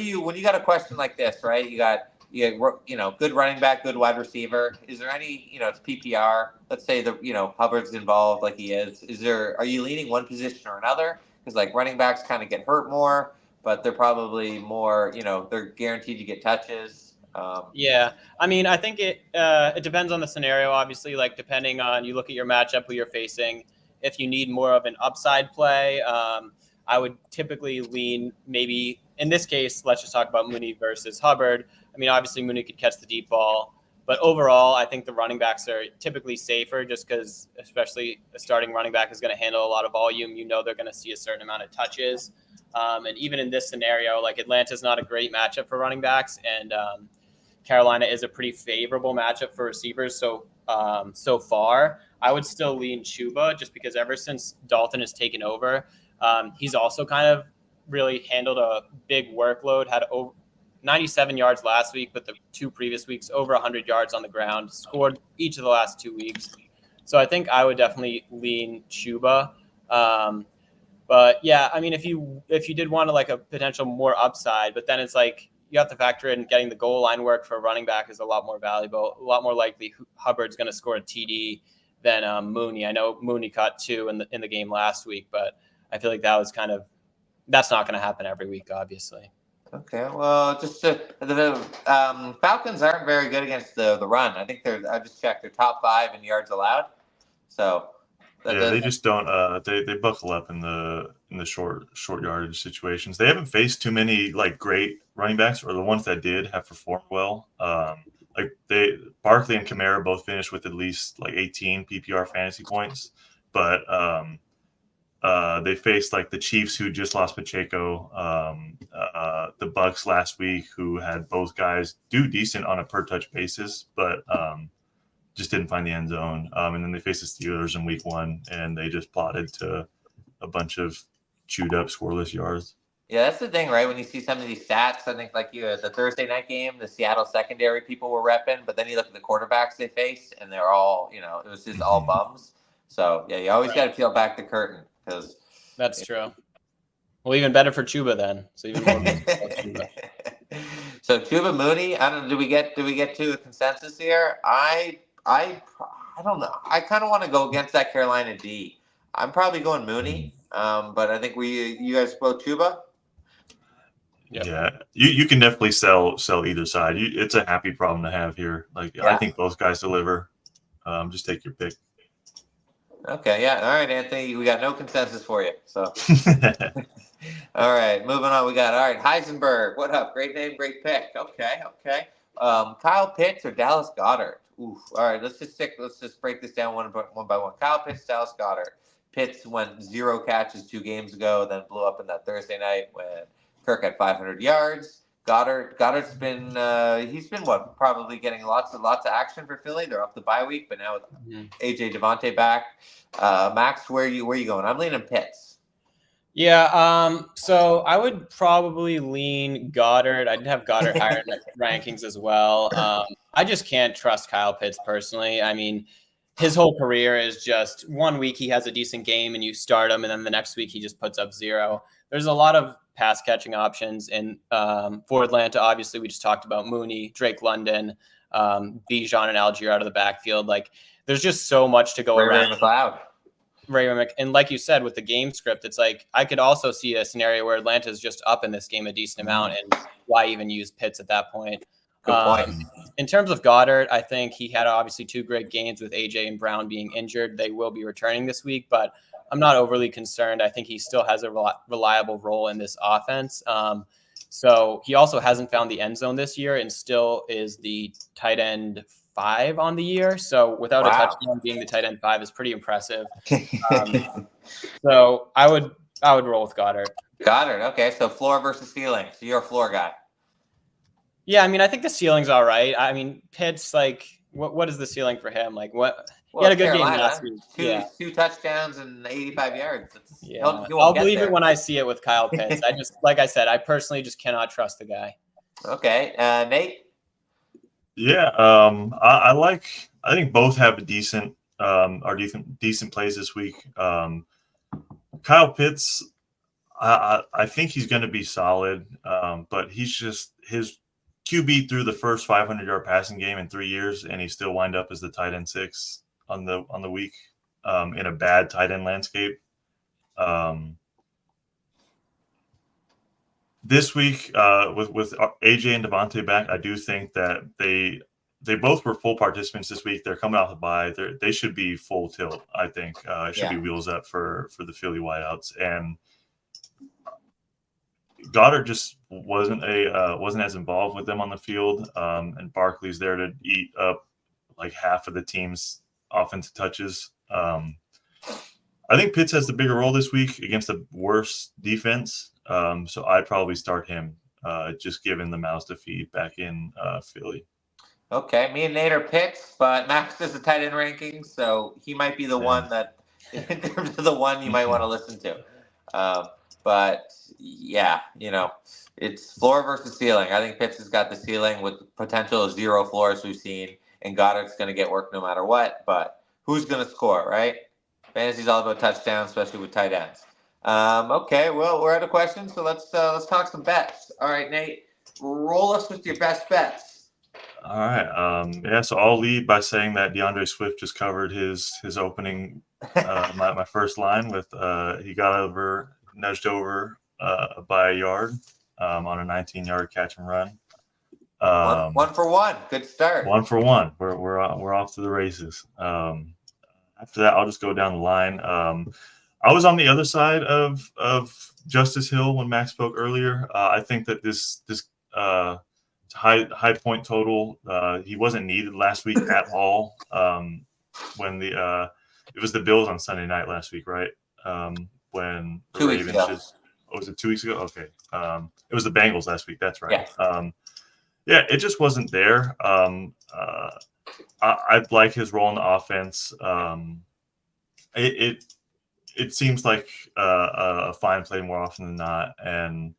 you when you got a question like this, right? You got good running back, good wide receiver. Is there any it's PPR? Let's say Hubbard's involved like he is. Are you leaning one position or another? Because like running backs kind of get hurt more, but they're probably more they're guaranteed to get touches. Yeah, I mean, I think it depends on the scenario. Obviously, like depending on you look at your matchup, who you're facing. If you need more of an upside play, I would typically lean maybe in this case. Let's just talk about Mooney versus Hubbard. I mean, obviously Mooney could catch the deep ball, but overall, I think the running backs are typically safer just because, especially a starting running back is going to handle a lot of volume. They're going to see a certain amount of touches, and even in this scenario, like Atlanta's not a great matchup for running backs, and Carolina is a pretty favorable matchup for receivers. So far, I would still lean Chuba just because ever since Dalton has taken over, he's also kind of really handled a big workload, had over 97 yards last week, but the 2 previous weeks, over 100 yards on the ground, scored each of the last 2 weeks. So I think I would definitely lean Chuba. But yeah, I mean, if you did want to like a potential more upside, but then it's like, you have to factor in getting the goal line work for a running back is a lot more valuable, a lot more likely Hubbard's going to score a TD than Mooney. I know Mooney caught 2 in the game last week, but I feel like that's not going to happen every week, obviously. Okay, well, just the Falcons aren't very good against the run. I think I just checked, they're top 5 in yards allowed. So they just don't. They buckle up in the short yardage situations. They haven't faced too many like great running backs, or the ones that did have performed well. Like Barkley and Kamara both finished with at least like 18 PPR fantasy points, but they faced like the Chiefs, who just lost Pacheco, the Bucks last week, who had both guys do decent on a per touch basis, but just didn't find the end zone. And then they faced the Steelers in week 1, and they just plotted to a bunch of chewed up scoreless yards. Yeah, that's the thing, right? When you see some of these stats, I think like the Thursday night game, the Seattle secondary people were repping, but then you look at the quarterbacks they faced, and they're all, it was just all bums. So yeah, you always got to peel back the curtain because that's true. Well, even better for Chuba then. So even more. Chuba. So Chuba Mooney, I don't know. Do we get to a consensus here? I don't know. I kind of want to go against that Carolina D. I'm probably going Mooney, but I think you guys both Chuba. Yep. Yeah, you can definitely sell either side. It's a happy problem to have here. Like I think both guys deliver. Just take your pick. Okay, yeah. All right, Anthony, we got no consensus for you. So, all right, moving on. We got Heisenberg. What up? Great name, great pick. Okay. Kyle Pitts or Dallas Goedert? Oof. All right, let's just break this down one by one. Kyle Pitts, Dallas Goedert. Pitts went 0 catches 2 games ago, then blew up in that Thursday night when Kirk had 500 yards. Goddard's been he's been probably getting lots of action for Philly. They're off the bye week, but now with AJ Devontae back, Max, where you going? I'm leaning Pitts. Yeah, so I would probably lean Goddard. I'd have Goddard higher in the rankings as well. I just can't trust Kyle Pitts personally. I mean, his whole career is just 1 week he has a decent game and you start him, and then the next week he just puts up 0. There's a lot of pass catching options in for Atlanta. Obviously, we just talked about Mooney, Drake London, Bijan and Algier out of the backfield. Like, there's just so much to go around. McLeod. And like you said, with the game script, it's like I could also see a scenario where Atlanta's just up in this game a decent amount, and why even use Pitts at that point? Good point. In terms of Goddard, I think he had obviously 2 great games with AJ and Brown being injured. They will be returning this week, but I'm not overly concerned. I think he still has a reliable role in this offense. So he also hasn't found the end zone this year and still is the tight end 5 on the year. So without a touchdown, being the tight end 5 is pretty impressive. So I would roll with Goddard. Goddard. Okay. So floor versus ceiling. So you're a floor guy. Yeah. I mean, I think the ceiling's all right. I mean, Pitts, like, what is the ceiling for him? Like, what? Well, he had a good Carolina, game last week. Two touchdowns and 85 yards. I'll believe it when I see it with Kyle Pitts. Like I said, I personally just cannot trust the guy. Okay. Nate? Yeah, I think both have decent plays this week. Kyle Pitts, I think he's going to be solid, but he's just his QB threw the first 500-yard passing game in 3 years, and he still wind up as the tight end 6 on the week in a bad tight end landscape. This week, with AJ and Devontae back, I do think that they both were full participants this week. They're coming off the bye. They should be full tilt. I think it should be wheels up for the Philly wideouts. And Goddard just wasn't as involved with them on the field. And Barkley's there to eat up like half of the team's offensive touches. I think Pitts has the bigger role this week against a worse defense. So I'd probably start him, just given the mouths to feed back in Philly. Okay, me and Nate are picks, but Max does the tight end rankings, so he might be the one that, in terms of the one you might want to listen to. But yeah, it's floor versus ceiling. I think Pitts has got the ceiling with potential of 0 floors we've seen, and Goddard's going to get work no matter what. But who's going to score, right? Fantasy's all about touchdowns, especially with tight ends. Okay, well, we're out of questions, so let's talk some bets. All right, Nate, roll us with your best bets. All right. So I'll lead by saying that DeAndre Swift just covered his opening, my first line with he got nudged over by a yard on a 19-yard catch and run. One for one. Good start. 1 for 1. We're off to the races. After that, I'll just go down the line. I was on the other side of Justice Hill when Max spoke earlier. I think that this high point total, he wasn't needed last week at all. When it was the Bills on Sunday night last week, right? When the 2 weeks Ravens ago. was it 2 weeks ago? Okay. It was the Bengals last week. That's right. Yeah. It just wasn't there. I'd like his role in the offense. It seems like a fine play more often than not, and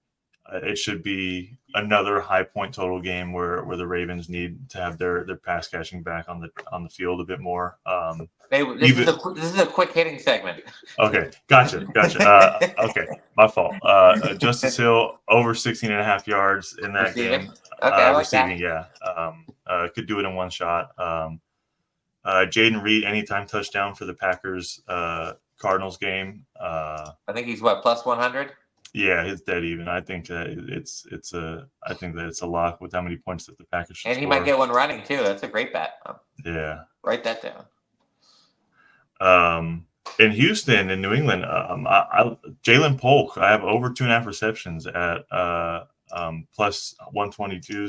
it should be another high point total game where the Ravens need to have their pass catching back on the field a bit more. This is a quick hitting segment. Okay, gotcha. Okay, my fault. Justice Hill over 16.5 yards in that game. Okay, receiving, that. Yeah. Could do it in one shot. Jaden Reed anytime touchdown for the Packers Cardinals game. I think he's plus 100. Yeah, it's dead even. I think that it's a lock with how many points that the Packers should And he score. might get one running too. That's a great bet. Yeah. Write that down. In Houston, in New England, Jalen Polk, I have over 2.5 receptions at plus 122.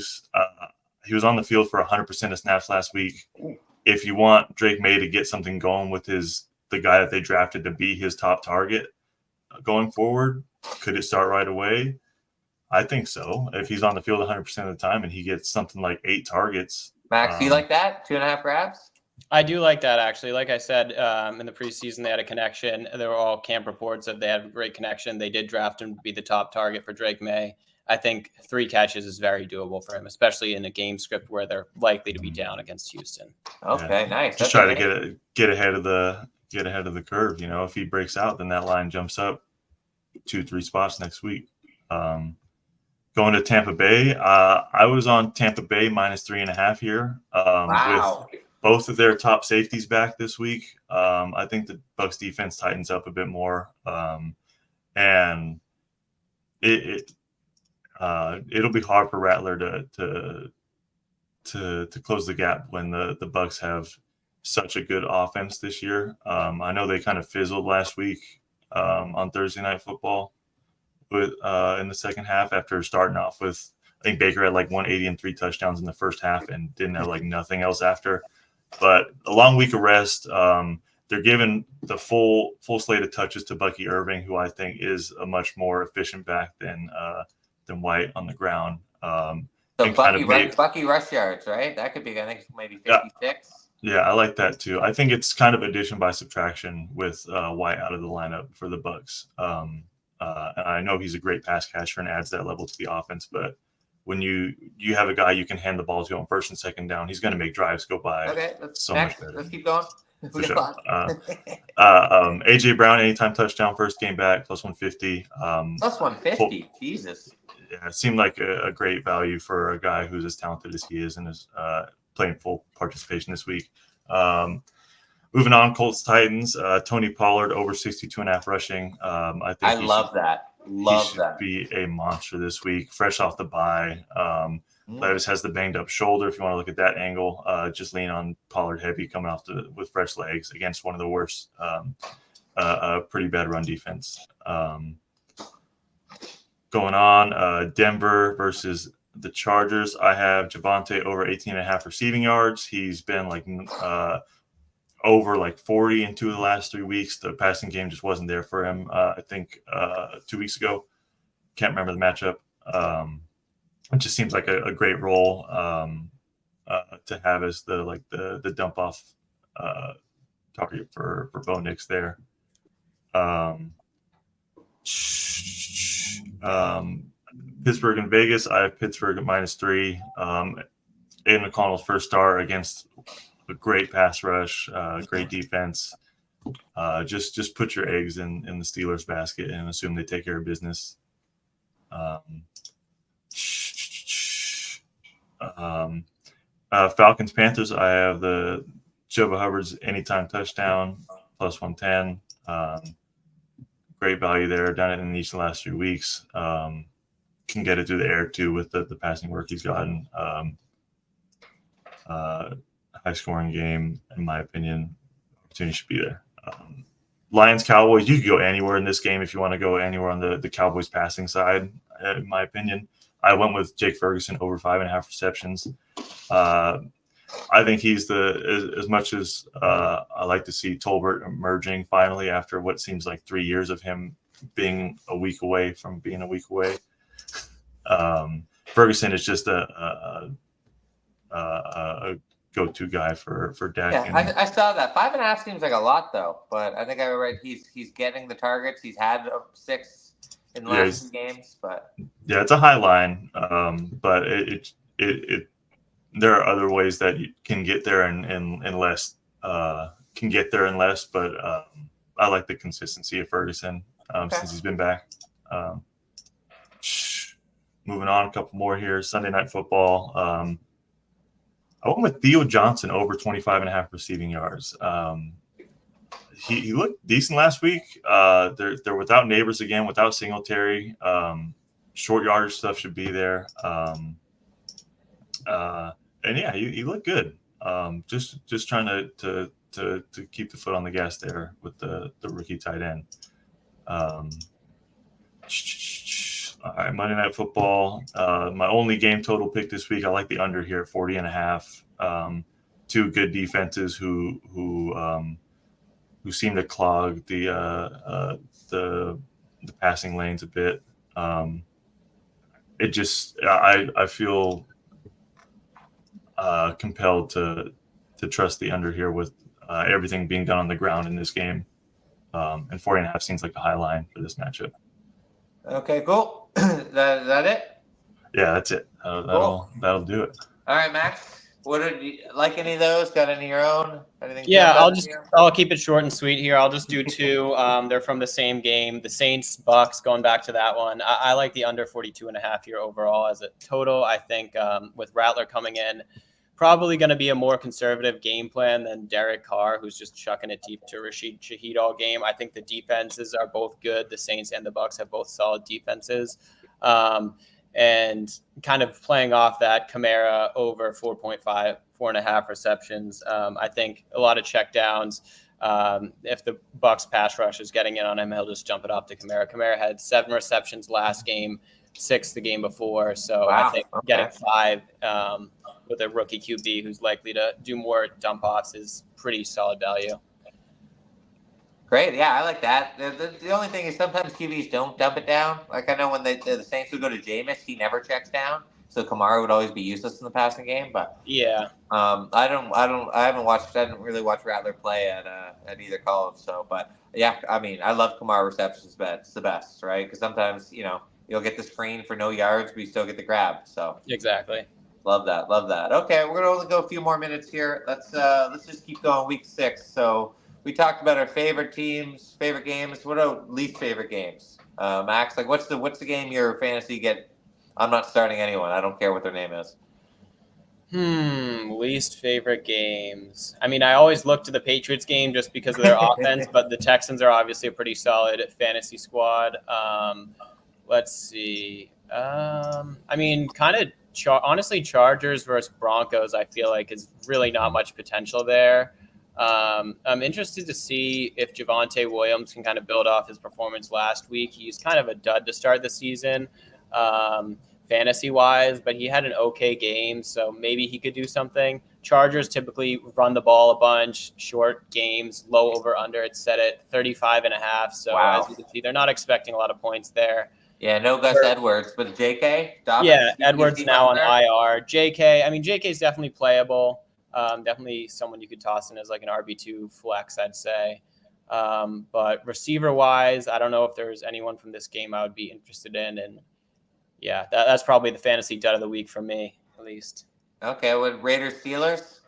He was on the field for 100% of snaps last week. If you want Drake May to get something going with the guy that they drafted to be his top target going forward, could it start right away? I think so. If he's on the field 100% of the time and he gets something like 8 targets. Max, do you like that? 2.5 grabs? I do like that, actually. Like I said, in the preseason, they had a connection. There were all camp reports that they had a great connection. They did draft him to be the top target for Drake May. I think 3 catches is very doable for him, especially in a game script where they're likely to be down against Houston. Okay, nice. Just try to get ahead of the curve. If he breaks out, then that line jumps up 2-3 spots next week. Going to Tampa Bay, I was on Tampa Bay -3.5 here. Wow. With both of their top safeties back this week. I think the Bucs defense tightens up a bit more, and it'll be hard for Rattler to close the gap when the Bucs have such a good offense this year. I know they kind of fizzled last week on Thursday Night Football with in the second half after starting off with, I think Baker had like 180 and 3 touchdowns in the first half and didn't have like nothing else after. But a long week of rest. They're giving the full slate of touches to Bucky Irving, who I think is a much more efficient back than White on the ground. So Bucky rush yards, right? That could be, I think, maybe 56. Yeah, I like that too. I think it's kind of addition by subtraction with White out of the lineup for the Bucs. And I know he's a great pass catcher and adds that level to the offense, but when you have a guy you can hand the ball to on first and second down, he's going to make drives go by. Okay, much better. Let's keep going. For sure. AJ Brown, anytime touchdown, first game back, +150. +150. Jesus. Yeah, it seemed like a great value for a guy who's as talented as he is and is playing full participation this week. Moving on, Colts Titans. Tony Pollard over 62.5 rushing. I love that. He should be a monster this week, fresh off the bye. Levis has the banged up shoulder. If you want to look at that angle, just lean on Pollard heavy coming off with fresh legs against one of the worst, pretty bad run defense. Going on, Denver versus the Chargers. I have Javonte over 18.5 receiving yards. He's been like over like 40 in 2 of the last 3 weeks. The passing game just wasn't there for him. I think 2 weeks ago. Can't remember the matchup. It just seems like a great role to have as the dump off target for Bo Nix there. Pittsburgh and Vegas. I have Pittsburgh at -3. Aiden McConnell's first start against a great pass rush, great defense. Just put your eggs in the Steelers basket and assume they take care of business. Falcons Panthers. I have the Chuba Hubbard's anytime touchdown +110. Great value there. Done it in each of the last 3 weeks. Can get it through the air too with the passing work he's gotten. High scoring game, in my opinion. Opportunity should be there. Lions Cowboys. You could go anywhere in this game if you want to go anywhere on the Cowboys passing side. In my opinion, I went with Jake Ferguson over 5.5 receptions. I think he's as much as I like to see Tolbert emerging finally after what seems like 3 years of him being a week away from being a week away. Ferguson is just a go-to guy for Dak. Yeah, I saw that. 5.5 seems like a lot though, but I think I read he's getting the targets. He's had 6 in the last 2 games, but yeah, it's a high line. But it there are other ways that you can get there and less can get there and less. But I like the consistency of Ferguson since he's been back. Moving on, a couple more here. Sunday Night Football. I went with Theo Johnson over 25.5 receiving yards. He looked decent last week. They're without Neighbors again, without Singletary. Short yardage stuff should be there. And yeah, he looked good. Just trying to keep the foot on the gas there with the rookie tight end. All right, Monday Night Football. My only game total pick this week. I like the under here at 40.5. 2 good defenses who seem to clog the passing lanes a bit. it just I feel compelled to trust the under here with everything being done on the ground in this game. And 40.5 seems like a high line for this matchup. Okay, cool. that it? Yeah, that's it. That'll do it. All right, Max. What did you like? Any of those? Got any of your own? Anything? Yeah, I'll keep it short and sweet here. I'll just do two. They're from the same game. The Saints Bucks. Going back to that one, I like the under 42.5 here overall as a total. I think with Rattler coming in, probably going to be a more conservative game plan than Derek Carr, who's just chucking it deep to Rashid Shaheed all game. I think the defenses are both good. The Saints and the Bucks have both solid defenses. And kind of playing off that, Kamara over 4.5 receptions. I think a lot of checkdowns. If the Bucks pass rush is getting in on him, he'll just jump it off to Kamara. Kamara had 7 receptions last game, 6 the game before. So wow. I think getting 5 with a rookie QB who's likely to do more dump offs is pretty solid value. Great, yeah, I like that. The only thing is sometimes QBs don't dump it down. Like I know when the Saints would go to Jameis, he never checks down, so Kamara would always be useless in the passing game. But yeah, I didn't really watch Rattler play at either college. So, but yeah, I mean, I love Kamara receptions, but it's the best, right? Because sometimes you'll get the screen for no yards, but you still get the grab. So exactly. Love that. Okay, we're gonna only go a few more minutes here. Let's just keep going. Week 6. So. We talked about our favorite teams, favorite games. What are least favorite games? Max, like what's the game your fantasy get? I'm not starting anyone. I don't care what their name is. Least favorite games. I mean, I always look to the Patriots game just because of their offense, but the Texans are obviously a pretty solid fantasy squad. Let's see. I mean, kind of honestly, Chargers versus Broncos, I feel like is really not much potential there. I'm interested to see if Javonte Williams can kind of build off his performance last week. He's kind of a dud to start the season, fantasy-wise, but he had an okay game, so maybe he could do something. Chargers typically run the ball a bunch, short games, low over-under. It's set at 35.5, so as you can see, they're not expecting a lot of points there. Yeah, no Gus Edwards, but JK? Dobbins, yeah, Edwards now on IR. JK, I mean, JK's definitely playable. Definitely someone you could toss in as like an RB2 flex, I'd say. But receiver-wise, I don't know if there's anyone from this game I would be interested in. And yeah, that's probably the fantasy dud of the week for me, at least. Okay, with Raiders Steelers?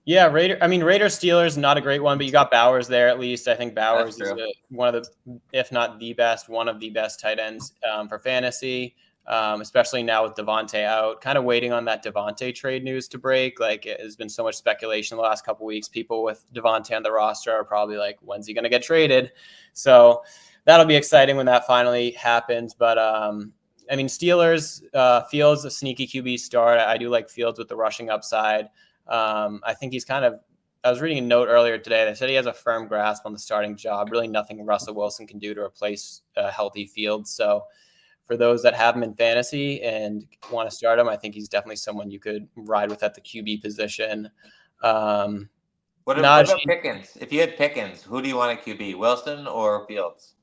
Yeah, Raiders Steelers, not a great one, but you got Bowers there at least. I think Bowers is one of the, if not the best, one of the best tight ends for fantasy. Especially now with Devontae out, kind of waiting on that Devontae trade news to break. Like it has been so much speculation the last couple of weeks. People with Devontae on the roster are probably like, when's he going to get traded? So that'll be exciting when that finally happens. But I mean, Steelers, Fields, a sneaky QB start. I do like Fields with the rushing upside. I think he's I was reading a note earlier today that said he has a firm grasp on the starting job. Really nothing Russell Wilson can do to replace a healthy Fields. So for those that have him in fantasy and want to start him, I think he's definitely someone you could ride with at the QB position. What about Pickens? If you had Pickens, who do you want at QB, Wilson or Fields?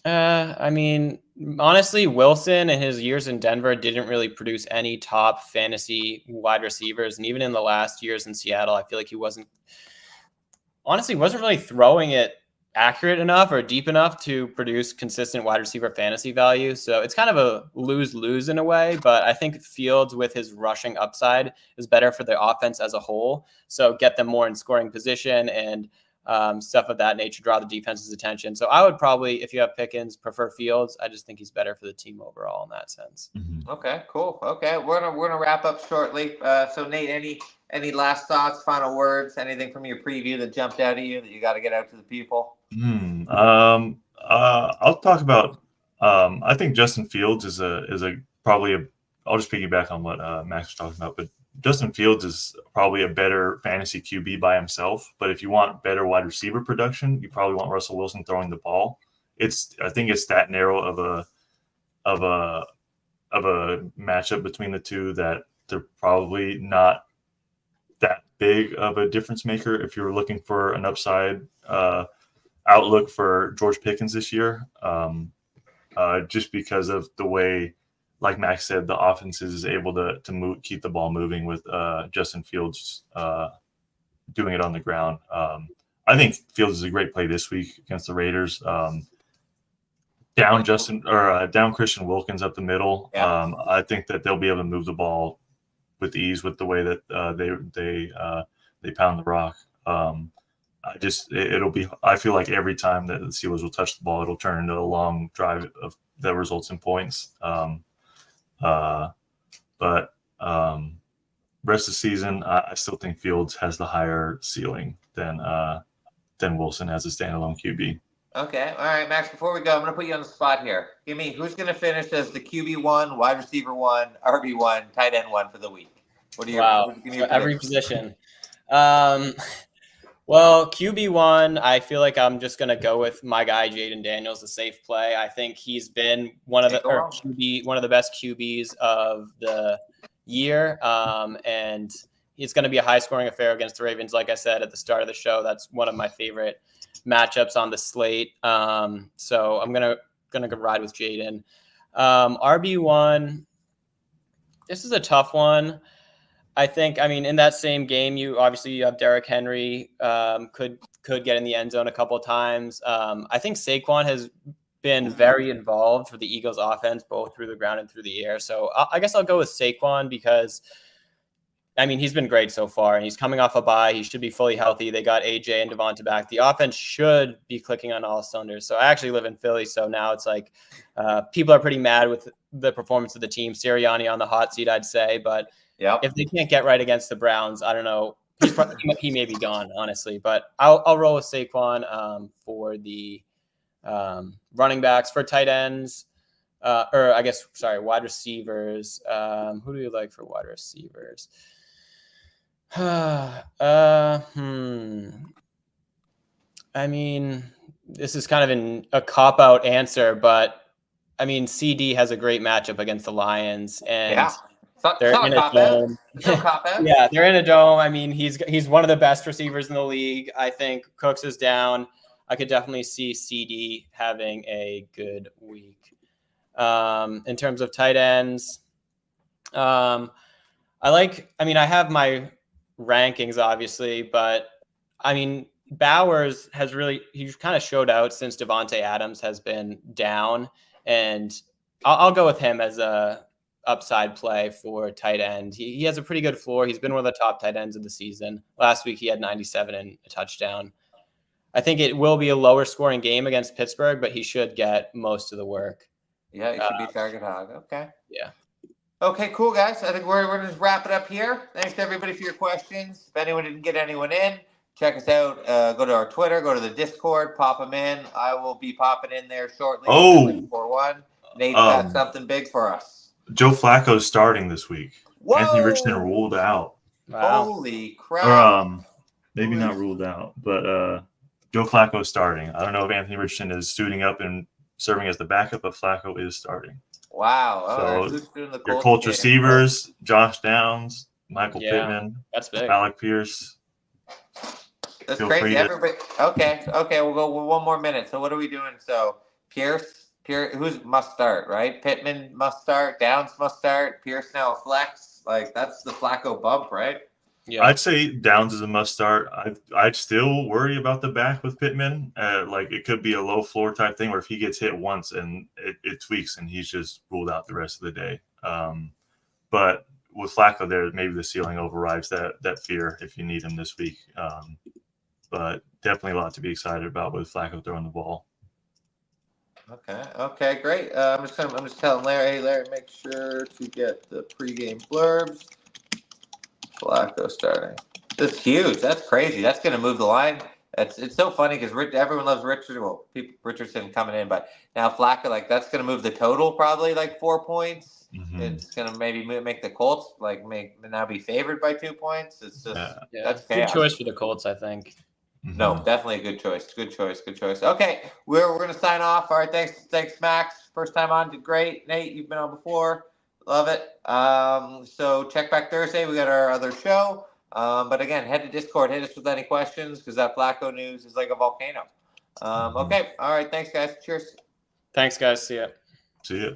I mean, honestly, Wilson in his years in Denver didn't really produce any top fantasy wide receivers. And even in the last years in Seattle, I feel like he wasn't really throwing it accurate enough or deep enough to produce consistent wide receiver fantasy value. So it's kind of a lose-lose in a way, but I think Fields with his rushing upside is better for the offense as a whole. So get them more in scoring position and stuff of that nature, draw the defense's attention. So I would probably, if you have Pickens, prefer Fields. I just think he's better for the team overall in that sense. Mm-hmm. Okay, cool. Okay, we're gonna wrap up shortly. So Nate, any last thoughts, final words, anything from your preview that jumped out at you that you got to get out to the people? I'll talk about. I think Justin Fields is probably a. I'll just piggyback on what Max was talking about, but Justin Fields is probably a better fantasy QB by himself. But if you want better wide receiver production, you probably want Russell Wilson throwing the ball. I think it's that narrow of a matchup between the two that they're probably not that big of a difference maker if you're looking for an upside outlook for George Pickens this year. just because of the way, like Max said, the offense is able to keep the ball moving with Justin Fields doing it on the ground. I think Fields is a great play this week against the Raiders. Down Christian Wilkins up the middle. Yeah. I think that they'll be able to move the ball with ease with the way that they pound the rock. It'll be. I feel like every time that the Steelers will touch the ball, it'll turn into a long drive that results in points. But rest of the season, I still think Fields has the higher ceiling than Wilson as a standalone QB. Okay. All right, Max, before we go, I'm going to put you on the spot here. Give me who's going to finish as the QB1, wide receiver 1, RB1, tight end 1 for the week. What are your Wow. So every position. Well, QB1, I feel like I'm just going to go with my guy, Jaden Daniels, the safe play. I think he's been one of the best QBs of the year. And it's going to be a high-scoring affair against the Ravens. Like I said at the start of the show, that's one of my favorite matchups on the slate. So I'm gonna ride with Jaden. RB1, this is a tough one. I think, in that same game, you have Derrick Henry, could get in the end zone a couple of times. I think Saquon has been very involved for the Eagles offense, both through the ground and through the air. So I guess I'll go with Saquon because, he's been great so far, and he's coming off a bye. He should be fully healthy. They got AJ and Devonta back. The offense should be clicking on all cylinders. So I actually live in Philly, so now it's like people are pretty mad with the performance of the team. Sirianni on the hot seat, I'd say, but if they can't get right against the Browns, I don't know. He may be gone, honestly. But I'll roll with Saquon for the running backs. For tight ends, wide receivers. Who do you like for wide receivers? This is kind of a cop-out answer, but CD has a great matchup against the Lions, and they're in a dome. Yeah, they're in a dome. He's one of the best receivers in the league. I think Cooks is down. I could definitely see CD having a good week. In terms of tight ends, I have my rankings, obviously, but Bowers he's kind of showed out since Devontae Adams has been down, and I'll go with him as a upside play for tight end. He has a pretty good floor. He's been one of the top tight ends of the season. Last week he had 97 and a touchdown. I think it will be a lower scoring game against Pittsburgh, but he should get most of the work. Yeah, it should be target hog. Okay. Yeah. Okay, cool, guys. I think we're going to just wrap it up here. Thanks to everybody for your questions. If anyone didn't get anyone in, check us out. Go to our Twitter, go to the Discord, pop them in. I will be popping in there shortly. 4-1. Nate's got something big for us. Joe Flacco's starting this week. Whoa! Anthony Richardson ruled out. Wow. Holy crap. Or maybe not ruled out, but Joe Flacco's starting. I don't know if Anthony Richardson is suiting up and serving as the backup, but Flacco is starting. Wow. So your Colts receivers, Josh Downs, Michael Pittman, that's big. Alec Pierce. That's crazy. Everybody. Okay. We'll go one more minute. So what are we doing? So Pierce, who's must start, right? Pittman must start. Downs must start. Pierce now flex. Like that's the Flacco bump, right? Yeah. I'd say Downs is a must start. I'd still worry about the back with Pittman. It could be a low floor type thing where if he gets hit once and it tweaks and he's just ruled out the rest of the day. But with Flacco there, maybe the ceiling overrides that fear if you need him this week. But definitely a lot to be excited about with Flacco throwing the ball. Okay, great. I'm just telling Larry, Larry, make sure to get the pregame blurbs. Flacco starting. That's huge. That's crazy. That's going to move the line. It's so funny because everyone loves Richardson. Well, Richardson coming in, but now Flacco, that's going to move the total probably 4 points. Mm-hmm. It's going to maybe make the Colts now be favored by 2 points. It's just that's good choice for the Colts, I think. Mm-hmm. No, definitely a good choice. Good choice. Okay, we're going to sign off. All right, thanks, Max. First time on, did great. Nate, you've been on before. Love it. So check back Thursday. We got our other show. But again, head to Discord. Hit us with any questions because that Flacco news is like a volcano. Okay. All right. Thanks, guys. Cheers. Thanks, guys. See ya. See ya.